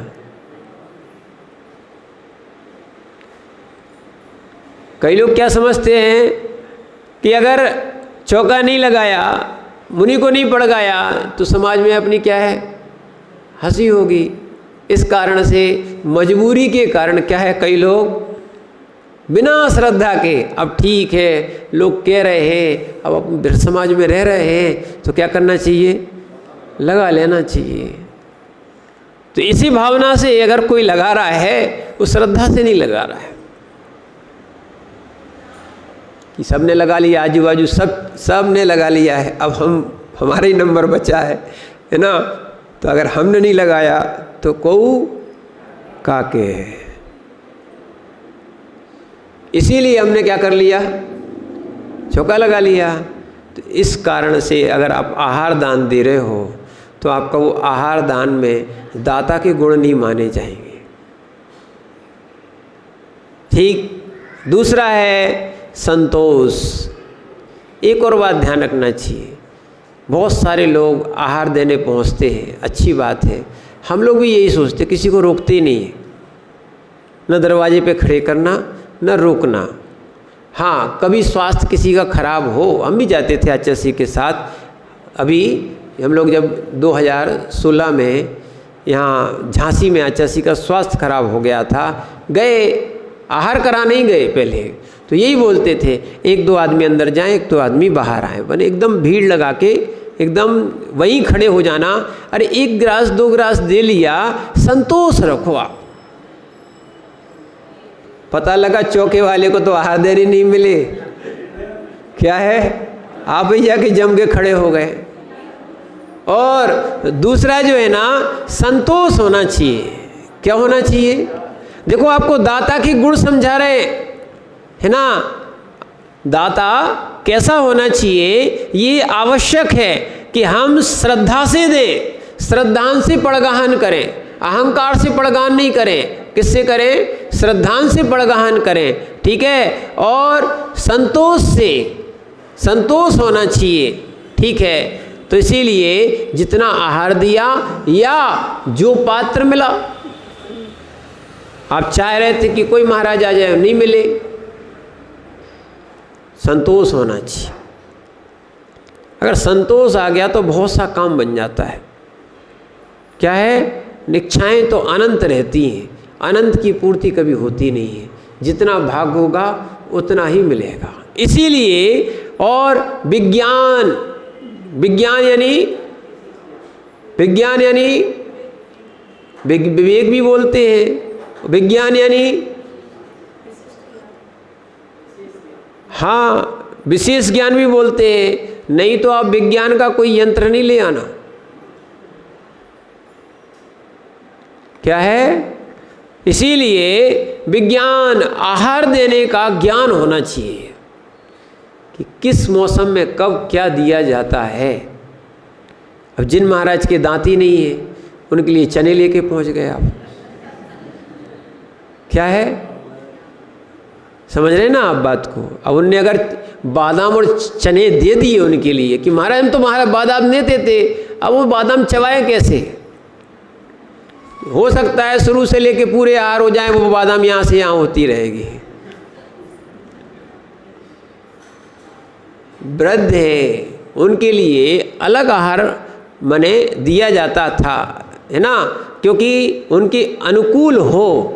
कई लोग क्या समझते हैं कि अगर चौका नहीं लगाया, मुनि को नहीं पड़ गया, तो समाज में अपनी क्या है, हंसी होगी। इस कारण से, मजबूरी के कारण क्या है, कई लोग बिना श्रद्धा के, अब ठीक है लोग कह रहे हैं, अब अपने समाज में रह रहे हैं, तो क्या करना चाहिए, लगा लेना चाहिए। तो इसी भावना से अगर कोई लगा रहा है, वो श्रद्धा से नहीं लगा रहा है कि सबने लगा लिया, आजू बाजू सब ने लगा लिया है, अब हमारा ही नंबर बचा है ना। तो अगर हमने नहीं लगाया तो कऊ काके है। इसीलिए हमने क्या कर लिया, चौका लगा लिया। तो इस कारण से अगर आप आहार दान दे रहे हो तो आपका वो आहार दान में दाता के गुण नहीं माने जाएंगे। ठीक। दूसरा है संतोष। एक और बात ध्यान रखना चाहिए, बहुत सारे लोग आहार देने पहुंचते हैं, अच्छी बात है, हम लोग भी यही सोचते, किसी को रोकते ही नहीं है, न दरवाजे पे खड़े करना न रोकना। हाँ, कभी स्वास्थ्य किसी का खराब हो, हम भी जाते थे HSC के साथ। अभी हम लोग जब 2016 में यहाँ झांसी में HSC का स्वास्थ्य खराब हो गया था, गए, आहार कराने ही गए पहले, तो यही बोलते थे 1-2 आदमी अंदर जाएं, 1-2 आदमी बाहर आए, बने एकदम भीड़ लगा के एकदम वहीं खड़े हो जाना। अरे 1 गिलास 2 गिलास दे लिया, संतोष रखो आप। पता लगा चौके वाले को तो आहार देने नहीं मिले, क्या है, आप ही जाके जम के खड़े हो गए। और दूसरा जो है ना, संतोष होना चाहिए। क्या होना चाहिए? देखो, आपको दाता के गुण समझा रहे है ना, दाता कैसा होना चाहिए ये आवश्यक है कि हम श्रद्धा से दें, श्रद्धान से पड़गाहन करें, अहंकार से पड़गाहन नहीं करें। किससे करें? श्रद्धान से पड़गाहन करें, ठीक है। और संतोष से, संतोष होना चाहिए, ठीक है। तो इसीलिए जितना आहार दिया या जो पात्र मिला, आप चाह रहे थे कि कोई महाराज आ जाए, नहीं मिले, संतोष होना चाहिए। अगर संतोष आ गया तो बहुत सा काम बन जाता है। क्या है? निच्छाएं तो अनंत रहती हैं, अनंत की पूर्ति कभी होती नहीं है। जितना भाग होगा उतना ही मिलेगा। इसीलिए और विज्ञान, विज्ञान यानी विवेक भी बोलते हैं। विज्ञान यानी हाँ, विशेष ज्ञान भी बोलते हैं। नहीं तो आप विज्ञान का कोई यंत्र नहीं ले आना। क्या है? इसीलिए विज्ञान, आहार देने का ज्ञान होना चाहिए कि किस मौसम में कब क्या दिया जाता है। अब जिन महाराज के दांत ही नहीं है उनके लिए चने लेके पहुंच गए आप। क्या है? समझ रहे ना आप बात को? अब उनने अगर बादाम और चने दे दिए उनके लिए कि महाराज हम तो महाराज बादाम नहीं देते, अब वो बादाम चबाए कैसे? हो सकता है शुरू से लेके पूरे आहार हो जाए, वो बादाम यहाँ से यहाँ होती रहेगी। वृद्ध है, उनके लिए अलग आहार मने दिया जाता था, है ना, क्योंकि उनके अनुकूल हो।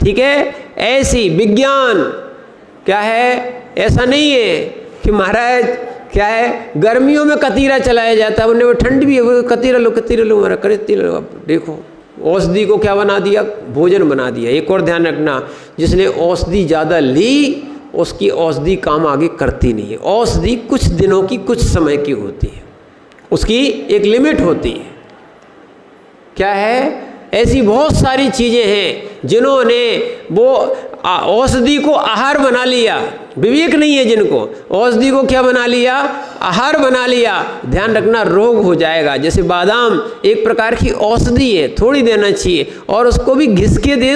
ठीक है। ऐसी विज्ञान क्या है? ऐसा नहीं है कि महाराज क्या है गर्मियों में कतीरा चलाया जाता है, उन्हें वो ठंड भी है, वो कतीरा लो महाराज, कतीरा लो। अब देखो औषधि को क्या बना दिया? भोजन बना दिया। एक और ध्यान रखना, जिसने औषधि ज़्यादा ली उसकी औषधि काम आगे करती नहीं है। औषधि कुछ दिनों की, कुछ समय की होती है, उसकी एक लिमिट होती है। क्या है? ऐसी बहुत सारी चीज़ें हैं जिन्होंने वो औषधि को आहार बना लिया। विवेक नहीं है जिनको, औषधि को क्या बना लिया? आहार बना लिया। ध्यान रखना, रोग हो जाएगा। जैसे बादाम एक प्रकार की औषधि है, थोड़ी देना चाहिए, और उसको भी घिस के दे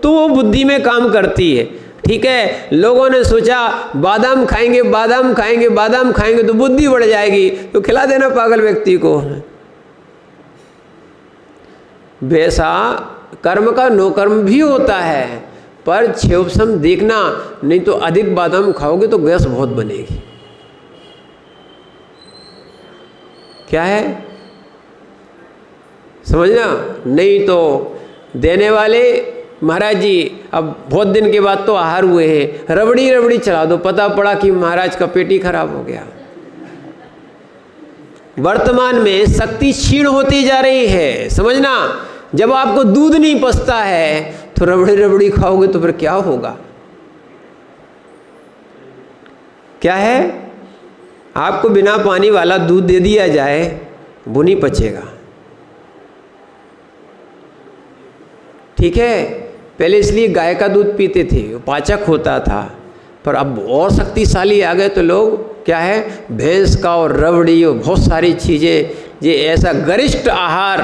तो वो बुद्धि में काम करती है। ठीक है। लोगों ने सोचा बादाम खाएंगे, बादाम खाएंगे, बादाम खाएंगे तो बुद्धि बढ़ जाएगी, तो खिला देना पागल व्यक्ति को। वैसा कर्म का नो कर्म भी होता है, पर क्षेपसम देखना, नहीं तो अधिक बादाम खाओगे तो गैस बहुत बनेगी। क्या है? समझना। नहीं तो देने वाले महाराज जी अब बहुत दिन के बाद तो आहार हुए हैं, रबड़ी रबड़ी चला दो, पता पड़ा कि महाराज का पेट ही खराब हो गया। वर्तमान में शक्ति क्षीण होती जा रही है, समझना। जब आपको दूध नहीं पचता है तो रबड़ी रबड़ी खाओगे तो फिर क्या होगा? क्या है? आपको बिना पानी वाला दूध दे दिया जाए वो नहीं पचेगा। ठीक है। पहले इसलिए गाय का दूध पीते थे, वो पाचक होता था, पर अब और शक्तिशाली आ गए तो लोग क्या है, भैंस का और रबड़ी और बहुत सारी चीज़ें, ये ऐसा गरिष्ठ आहार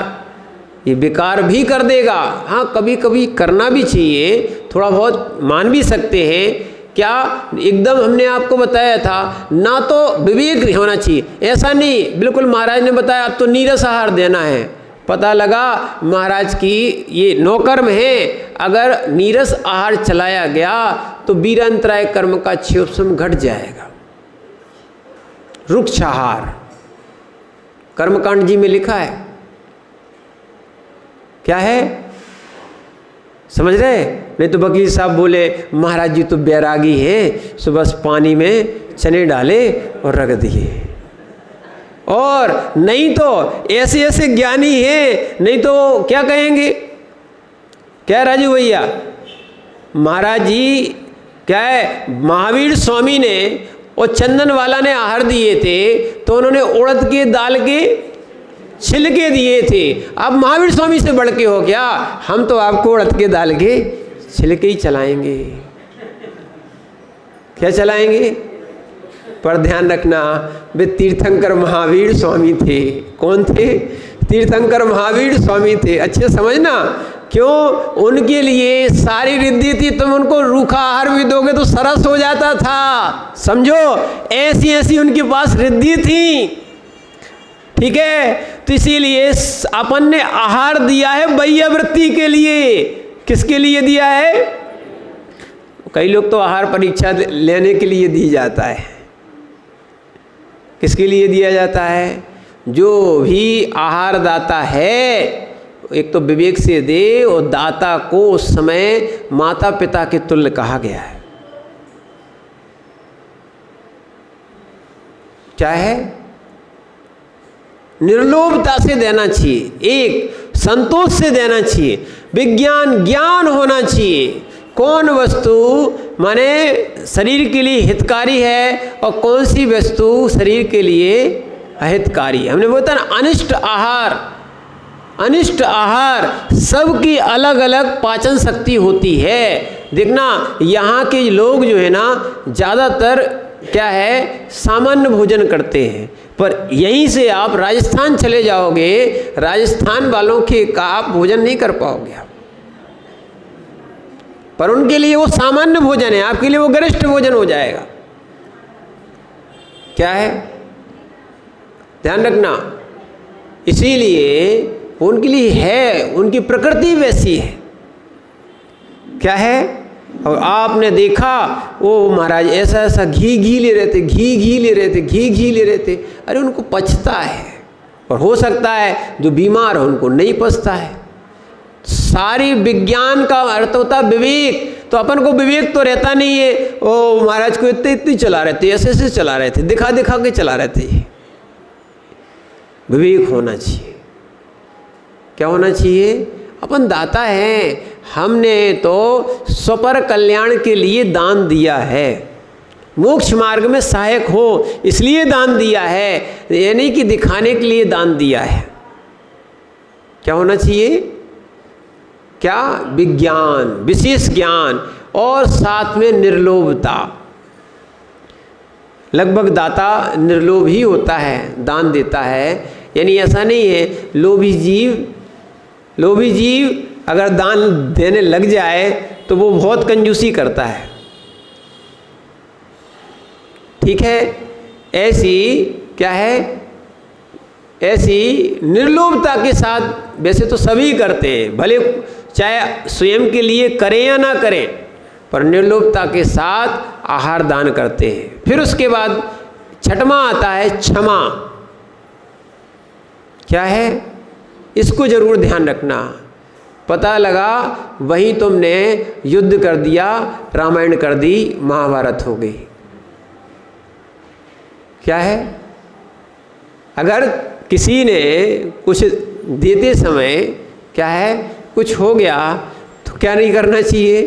ये बेकार भी कर देगा। हाँ, कभी कभी करना भी चाहिए, थोड़ा बहुत मान भी सकते हैं। क्या एकदम हमने आपको बताया था ना, तो विवेक होना चाहिए, ऐसा नहीं बिल्कुल महाराज ने बताया अब तो नीरस आहार देना है। पता लगा महाराज की ये नौकर्म है, अगर नीरस आहार चलाया गया तो वीरांतराय कर्म का क्षयोपशम घट जाएगा। रुक्ष आहार कर्मकांड जी में लिखा है, क्या है समझ रहे? नहीं तो वकील साहब बोले महाराज जी तो बैरागी हैं, सो बस पानी में चने डाले और रख दिए। और नहीं तो ऐसे ऐसे ज्ञानी हैं, नहीं तो क्या कहेंगे, क्या राजू भैया, महाराज जी क्या है, महावीर स्वामी ने और चंदन वाला ने आहार दिए थे तो उन्होंने उड़द के दाल के छिलके दिए थे। अब महावीर स्वामी से बढ़ के हो क्या, हम तो आपको उड़द के दाल के छिलके ही चलाएंगे। क्या चलाएंगे? पर ध्यान रखना, वे तीर्थंकर महावीर स्वामी थे। कौन थे? तीर्थंकर महावीर स्वामी थे। अच्छे समझना, क्यों? उनके लिए सारी रिद्धि थी, तुम उनको रूखा आहार भी दोगे तो सरस हो जाता था। समझो, ऐसी ऐसी उनके पास रिद्धि थी। ठीक है, तो इसीलिए अपन ने आहार दिया है वैयावृत्ति के लिए। किसके लिए दिया है? कई लोग तो आहार परीक्षा लेने के लिए दी जाता है। किसके लिए दिया जाता है? जो भी आहार दाता है, एक तो विवेक से दे, और दाता को उस समय माता पिता के तुल्य कहा गया है। क्या है? निर्लोभता से देना चाहिए, एक संतोष से देना चाहिए, विज्ञान ज्ञान होना चाहिए। कौन वस्तु माने शरीर के लिए हितकारी है और कौन सी वस्तु शरीर के लिए अहितकारी है। हमने बोला ना, अनिष्ट आहार, अनिष्ट आहार सबकी अलग अलग पाचन शक्ति होती है। देखना, यहाँ के लोग जो है ना ज़्यादातर क्या है, सामान्य भोजन करते हैं, पर यहीं से आप राजस्थान चले जाओगे, राजस्थान वालों के का आप भोजन नहीं कर पाओगे आप। पर उनके लिए वो सामान्य भोजन है, आपके लिए वो गरिष्ठ भोजन हो जाएगा। क्या है? ध्यान रखना, इसीलिए उनके लिए है, उनकी प्रकृति वैसी है। क्या है? और आपने देखा वो महाराज ऐसा ऐसा घी ले रहे थे, घी ले रहे थे, घी ले रहे थे। अरे उनको पचता है, और हो सकता है जो बीमार है उनको नहीं पचता है। सारी विज्ञान का अर्थ होता है विवेक। तो अपन को विवेक तो रहता नहीं है। ओ महाराज को इतनी चला रहे थे, ऐसे ऐसे चला रहे थे, दिखा दिखा के चला रहे थे। विवेक होना चाहिए। क्या होना चाहिए? अपन दाता हैं, हमने तो स्वपर कल्याण के लिए दान दिया है, मोक्ष मार्ग में सहायक हो इसलिए दान दिया है, ये नहीं कि दिखाने के लिए दान दिया है। क्या होना चाहिए? क्या? विज्ञान, विशेष ज्ञान, और साथ में निर्लोभता। लगभग दाता निर्लोभ ही होता है, दान देता है। यानी ऐसा नहीं है लोभी जीव अगर दान देने लग जाए तो वो बहुत कंजूसी करता है। ठीक है, ऐसी क्या है, ऐसी निर्लोभता के साथ वैसे तो सभी करते हैं, भले चाहे स्वयं के लिए करें या ना करें, पर निर्लोभता के साथ आहार दान करते हैं। फिर उसके बाद छठवां आता है क्षमा। क्या है? इसको जरूर ध्यान रखना। पता लगा वहीं तुमने युद्ध कर दिया, रामायण कर दी, महाभारत हो गई। क्या है? अगर किसी ने कुछ देते समय क्या है कुछ हो गया तो क्या नहीं करना चाहिए?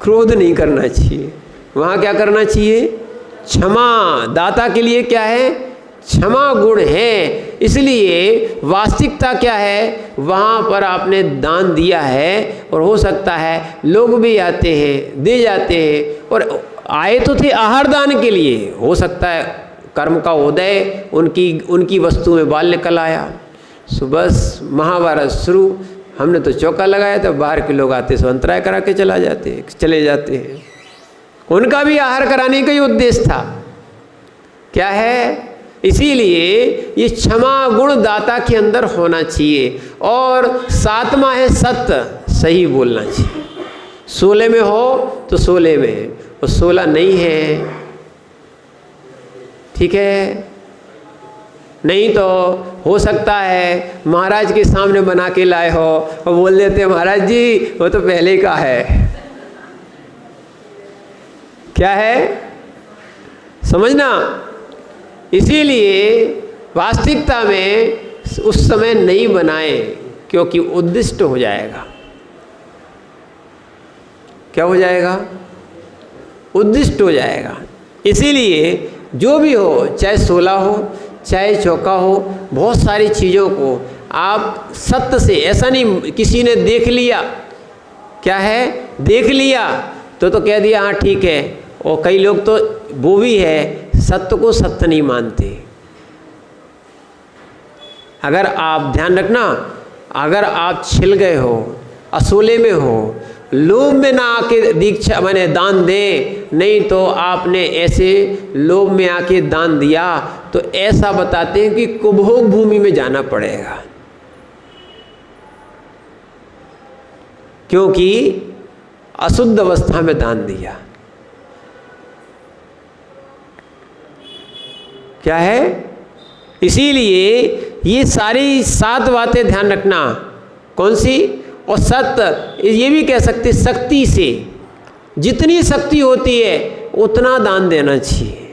क्रोध नहीं करना चाहिए। वहाँ क्या करना चाहिए? क्षमा। दाता के लिए क्या है? क्षमा गुण है। इसलिए वास्तविकता क्या है, वहाँ पर आपने दान दिया है और हो सकता है लोग भी आते हैं, दे जाते हैं, और आए तो थे आहार दान के लिए, हो सकता है कर्म का उदय उनकी वस्तु में बाल निकल आया। सुबह महाभारत शुरू, हमने तो चौका लगाया था, बाहर के लोग आते सो अंतराय करा के चले जाते हैं। उनका भी आहार कराने का ही उद्देश्य था। क्या है? इसीलिए ये क्षमा गुण दाता के अंदर होना चाहिए। और सातवां है सत्य, सही बोलना चाहिए। 16 में हो तो 16 में, और 16 नहीं है, ठीक है, नहीं तो हो सकता है महाराज के सामने बना के लाए हो और बोल देते महाराज जी वो तो पहले का है। क्या है? समझना। इसीलिए वास्तविकता में उस समय नहीं बनाए, क्योंकि उद्दिष्ट हो जाएगा। क्या हो जाएगा? उद्दिष्ट हो जाएगा। इसीलिए जो भी हो, चाहे 16 हो चाहे चौका हो, बहुत सारी चीज़ों को आप सत्य से, ऐसा नहीं किसी ने देख लिया, क्या है, देख लिया तो कह दिया हाँ ठीक है। और कई लोग तो वो भी है, सत्य को सत्य नहीं मानते। अगर आप ध्यान रखना, अगर आप छिल गए हो, असोले में हो, लोभ में ना आके दीक्षा मैंने दान दे, नहीं तो आपने ऐसे लोभ में आके दान दिया तो ऐसा बताते हैं कि कुभोग भूमि में जाना पड़ेगा, क्योंकि अशुद्ध अवस्था में दान दिया। क्या है? इसीलिए ये सारी 7 बातें ध्यान रखना। कौन सी? और सत्य, ये भी कह सकते शक्ति से, जितनी शक्ति होती है उतना दान देना चाहिए।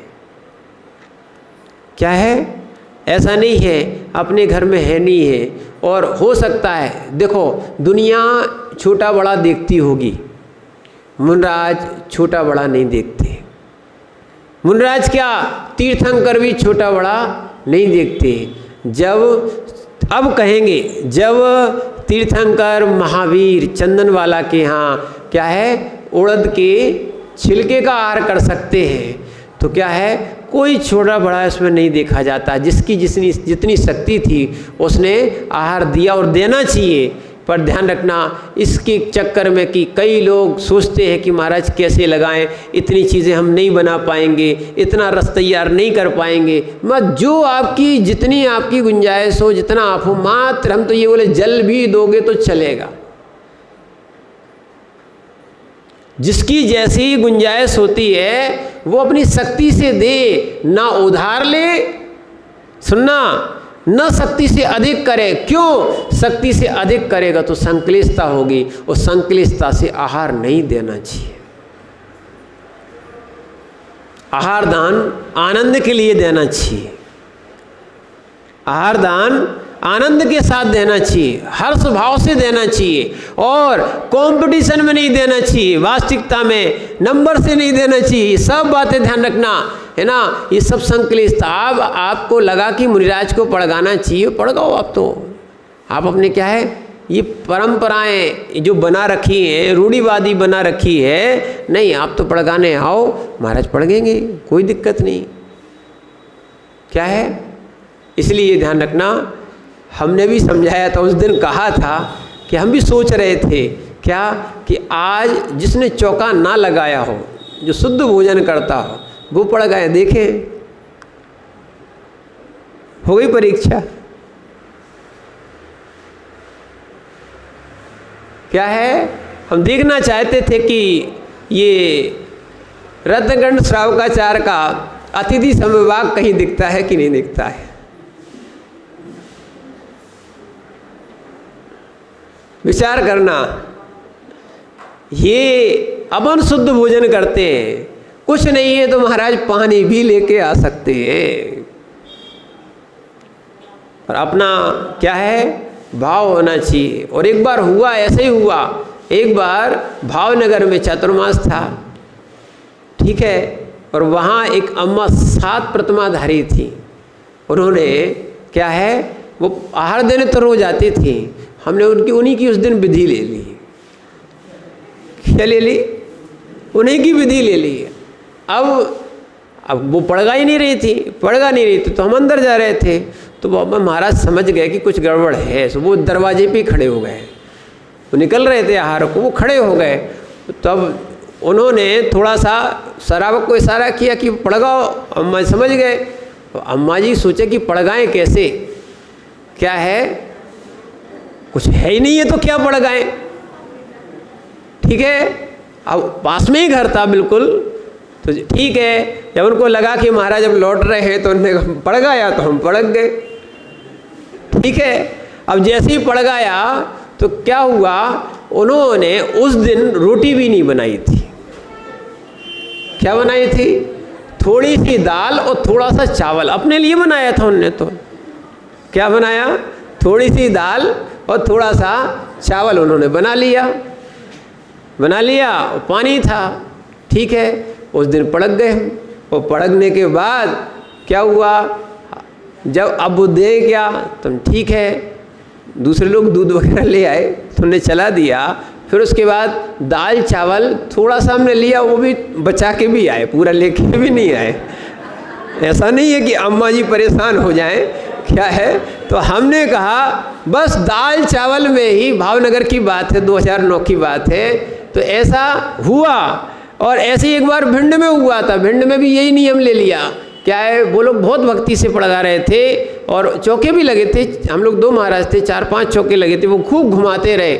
क्या है? ऐसा नहीं है अपने घर में है नहीं है। और हो सकता है, देखो दुनिया छोटा बड़ा देखती होगी, मुनराज छोटा बड़ा नहीं देखते। मुनराज क्या, तीर्थंकर भी छोटा बड़ा नहीं देखते। जब अब कहेंगे, जब तीर्थंकर महावीर चंदनवाला के यहाँ क्या है, उड़द के छिलके का आहार कर सकते हैं, तो क्या है, कोई छोटा बड़ा इसमें नहीं देखा जाता। जिसकी जितनी शक्ति थी उसने आहार दिया और देना चाहिए। पर ध्यान रखना, इसके चक्कर में कि कई लोग सोचते हैं कि महाराज कैसे लगाएं, इतनी चीज़ें हम नहीं बना पाएंगे, इतना रस तैयार नहीं कर पाएंगे। मत, जो आपकी जितनी आपकी गुंजाइश हो, जितना आप हो, मात्र हम तो ये बोले जल भी दोगे तो चलेगा। जिसकी जैसी गुंजाइश होती है वो अपनी शक्ति से दे, ना उधार ले, सुनना, न शक्ति से अधिक करे। क्यों? शक्ति से अधिक करेगा तो संक्लिष्टता होगी, और संक्लिष्टता से आहार नहीं देना चाहिए। आहार दान आनंद के लिए देना चाहिए। आहार दान आनंद के साथ देना चाहिए, हर्ष भाव से देना चाहिए, और कंपटीशन में नहीं देना चाहिए, वास्तविकता में नंबर से नहीं देना चाहिए। सब बातें ध्यान रखना है ना। ये सब संक्लिष्टता, अब आपको लगा कि मुनिराज को पड़गाना चाहिए, पड़गाओ। आप तो आप अपने क्या है, ये परंपराएं जो बना रखी हैं, रूढ़िवादी बना रखी है, नहीं आप तो पड़गाने आओ, महाराज पड़गेंगे, कोई दिक्कत नहीं। क्या है? इसलिए ध्यान रखना, हमने भी समझाया था, उस दिन कहा था कि हम भी सोच रहे थे क्या, कि आज जिसने चौका ना लगाया हो, जो शुद्ध भोजन करता हो, वो पड़ गए। देखें, हो गई परीक्षा। क्या है, हम देखना चाहते थे कि ये रत्नगंड श्रावकाचार का अतिथि समविभाग कहीं दिखता है कि नहीं दिखता है। विचार करना, ये अपन शुद्ध भोजन करते हैं, कुछ नहीं है तो महाराज पानी भी लेके आ सकते हैं। और अपना क्या है, भाव होना चाहिए। और एक बार हुआ, ऐसे ही हुआ, एक बार भावनगर में चातुर्मास था, ठीक है, और वहाँ एक अम्मा 7 प्रतिमाधारी थी। उन्होंने क्या है, वो आहार देने तो रोज आती थी, हमने उन्हीं की उस दिन विधि ले ली। क्या ले ली? उन्हीं की विधि ले ली। अब वो पड़गा ही नहीं रही थी, पड़गा नहीं रही थी, तो हम अंदर जा रहे थे। तो बाबा महाराज समझ गए कि कुछ गड़बड़ है, तो वो दरवाजे पे ही खड़े हो गए। वो निकल रहे थे आहार को, वो खड़े हो गए। तब उन्होंने थोड़ा सा शराब को इशारा किया कि पड़गाओ। अम्मा समझ गए। तो अम्मा जी सोचे कि पड़गाएं कैसे, क्या है, कुछ है ही नहीं है तो क्या पड़गाएं। ठीक है, अब पास में ही घर था बिल्कुल, तो ठीक है। जब उनको लगा कि महाराज जब लौट रहे हैं तो उन्होंने पड़गाया, तो हम पड़क गए। ठीक है, अब जैसे ही पड़गाया तो क्या हुआ, उन्होंने उस दिन रोटी भी नहीं बनाई थी। क्या बनाई थी? थोड़ी सी दाल और थोड़ा सा चावल अपने लिए बनाया था उनने। तो क्या बनाया? थोड़ी सी दाल और थोड़ा सा चावल उन्होंने बना लिया और पानी था। ठीक है, उस दिन पड़क गए हम। और पड़कने के बाद क्या हुआ, जब अब वो दे गया तो ठीक है, दूसरे लोग दूध वगैरह ले आए तो उन्हें चला दिया। फिर उसके बाद दाल चावल थोड़ा सा हमने लिया, वो भी बचा के भी आए, पूरा लेके भी नहीं आए। ऐसा नहीं है कि अम्मा जी परेशान हो जाएं, क्या है। तो हमने कहा बस दाल चावल में ही, भावनगर की बात है, 2009 की बात है। तो ऐसा हुआ। और ऐसे ही एक बार भिंड में हुआ था। भिंड में भी यही नियम ले लिया। क्या है, वो लोग बहुत भक्ति से पड़गा रहे थे और चौके भी लगे थे। हम लोग 2 महाराज थे, 4-5 चौके लगे थे। वो खूब घुमाते रहे,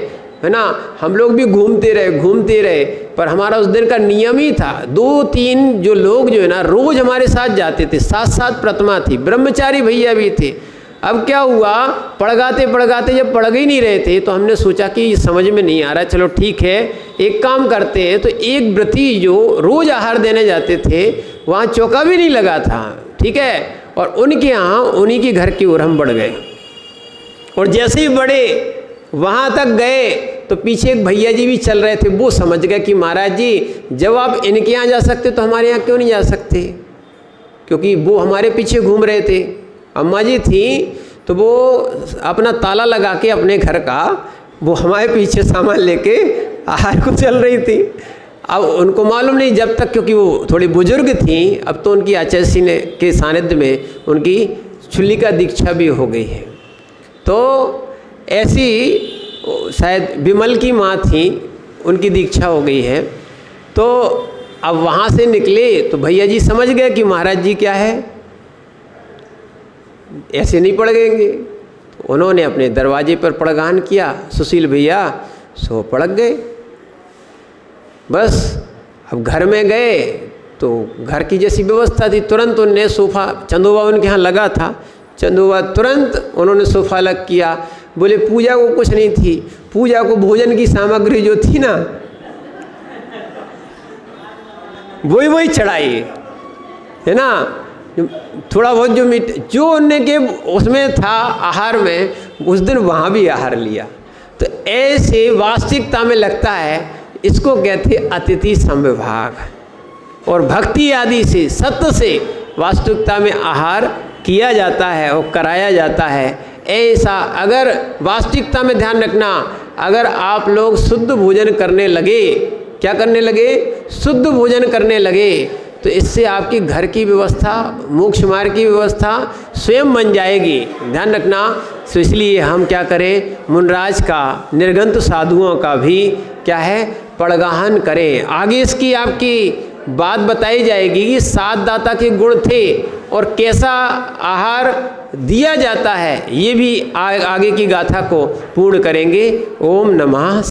है ना। हम लोग भी घूमते रहे। पर हमारा उस दिन का नियम ही था, 2-3 जो लोग जो है ना रोज हमारे साथ जाते थे। 7 प्रतिमा थी, ब्रह्मचारी भैया भी थे। अब क्या हुआ, पड़गाते जब पड़ग ही नहीं रहे थे तो हमने सोचा कि समझ में नहीं आ रहा, चलो ठीक है एक काम करते हैं। तो एक व्रती जो रोज आहार देने जाते थे, वहाँ चौका भी नहीं लगा था। ठीक है, और उनके यहाँ उन्हीं के घर की ओर हम बढ़ गए। और जैसे ही बढ़े वहाँ तक गए तो पीछे एक भैया जी भी चल रहे थे। वो समझ गए कि महाराज जी जब आप इनके यहाँ जा सकते तो हमारे यहाँ क्यों नहीं जा सकते, क्योंकि वो हमारे पीछे घूम रहे थे। अम्मा जी थी तो वो अपना ताला लगा के अपने घर का, वो हमारे पीछे सामान लेके आहार को चल रही थी। अब उनको मालूम नहीं जब तक, क्योंकि वो थोड़ी बुजुर्ग थी। अब तो उनकी आचार्य ने के सानिध्य में उनकी चुल्ली का दीक्षा भी हो गई है। तो ऐसी शायद विमल की माँ थी, उनकी दीक्षा हो गई है। तो अब वहाँ से निकले तो भैया जी समझ गए कि महाराज जी क्या है, ऐसे नहीं पड़गेंगे। तो उन्होंने अपने दरवाजे पर पड़गान किया, सुशील भैया सो पड़क गए। बस अब घर में गए तो घर की जैसी व्यवस्था थी, तुरंत उनने सोफ़ा, चंदोबा उनके यहाँ लगा था, चंदोबा तुरंत उन्होंने सोफ़ा अलग किया। बोले पूजा को कुछ नहीं थी, पूजा को भोजन की सामग्री जो थी ना वही चढ़ाई, है ना। थोड़ा बहुत जो मीठ जो उनने के उसमें था आहार में, उस दिन वहाँ भी आहार लिया। तो ऐसे वास्तविकता में लगता है, इसको कहते अतिथि समविभाग। और भक्ति आदि से, सत्य से वास्तविकता में आहार किया जाता है और कराया जाता है। ऐसा अगर वास्तविकता में ध्यान रखना, अगर आप लोग शुद्ध भोजन करने लगे, क्या करने लगे, शुद्ध भोजन करने लगे, तो इससे आपकी घर की व्यवस्था, मोक्ष मार्ग की व्यवस्था स्वयं बन जाएगी। ध्यान रखना। तो इसलिए हम क्या करें, मुनराज का, निर्गंत साधुओं का भी क्या है, पड़गाहन करें। आगे इसकी आपकी बात बताई जाएगी कि 7 दाता के गुण थे और कैसा आहार दिया जाता है, ये भी आगे की गाथा को पूर्ण करेंगे। ओम नमः।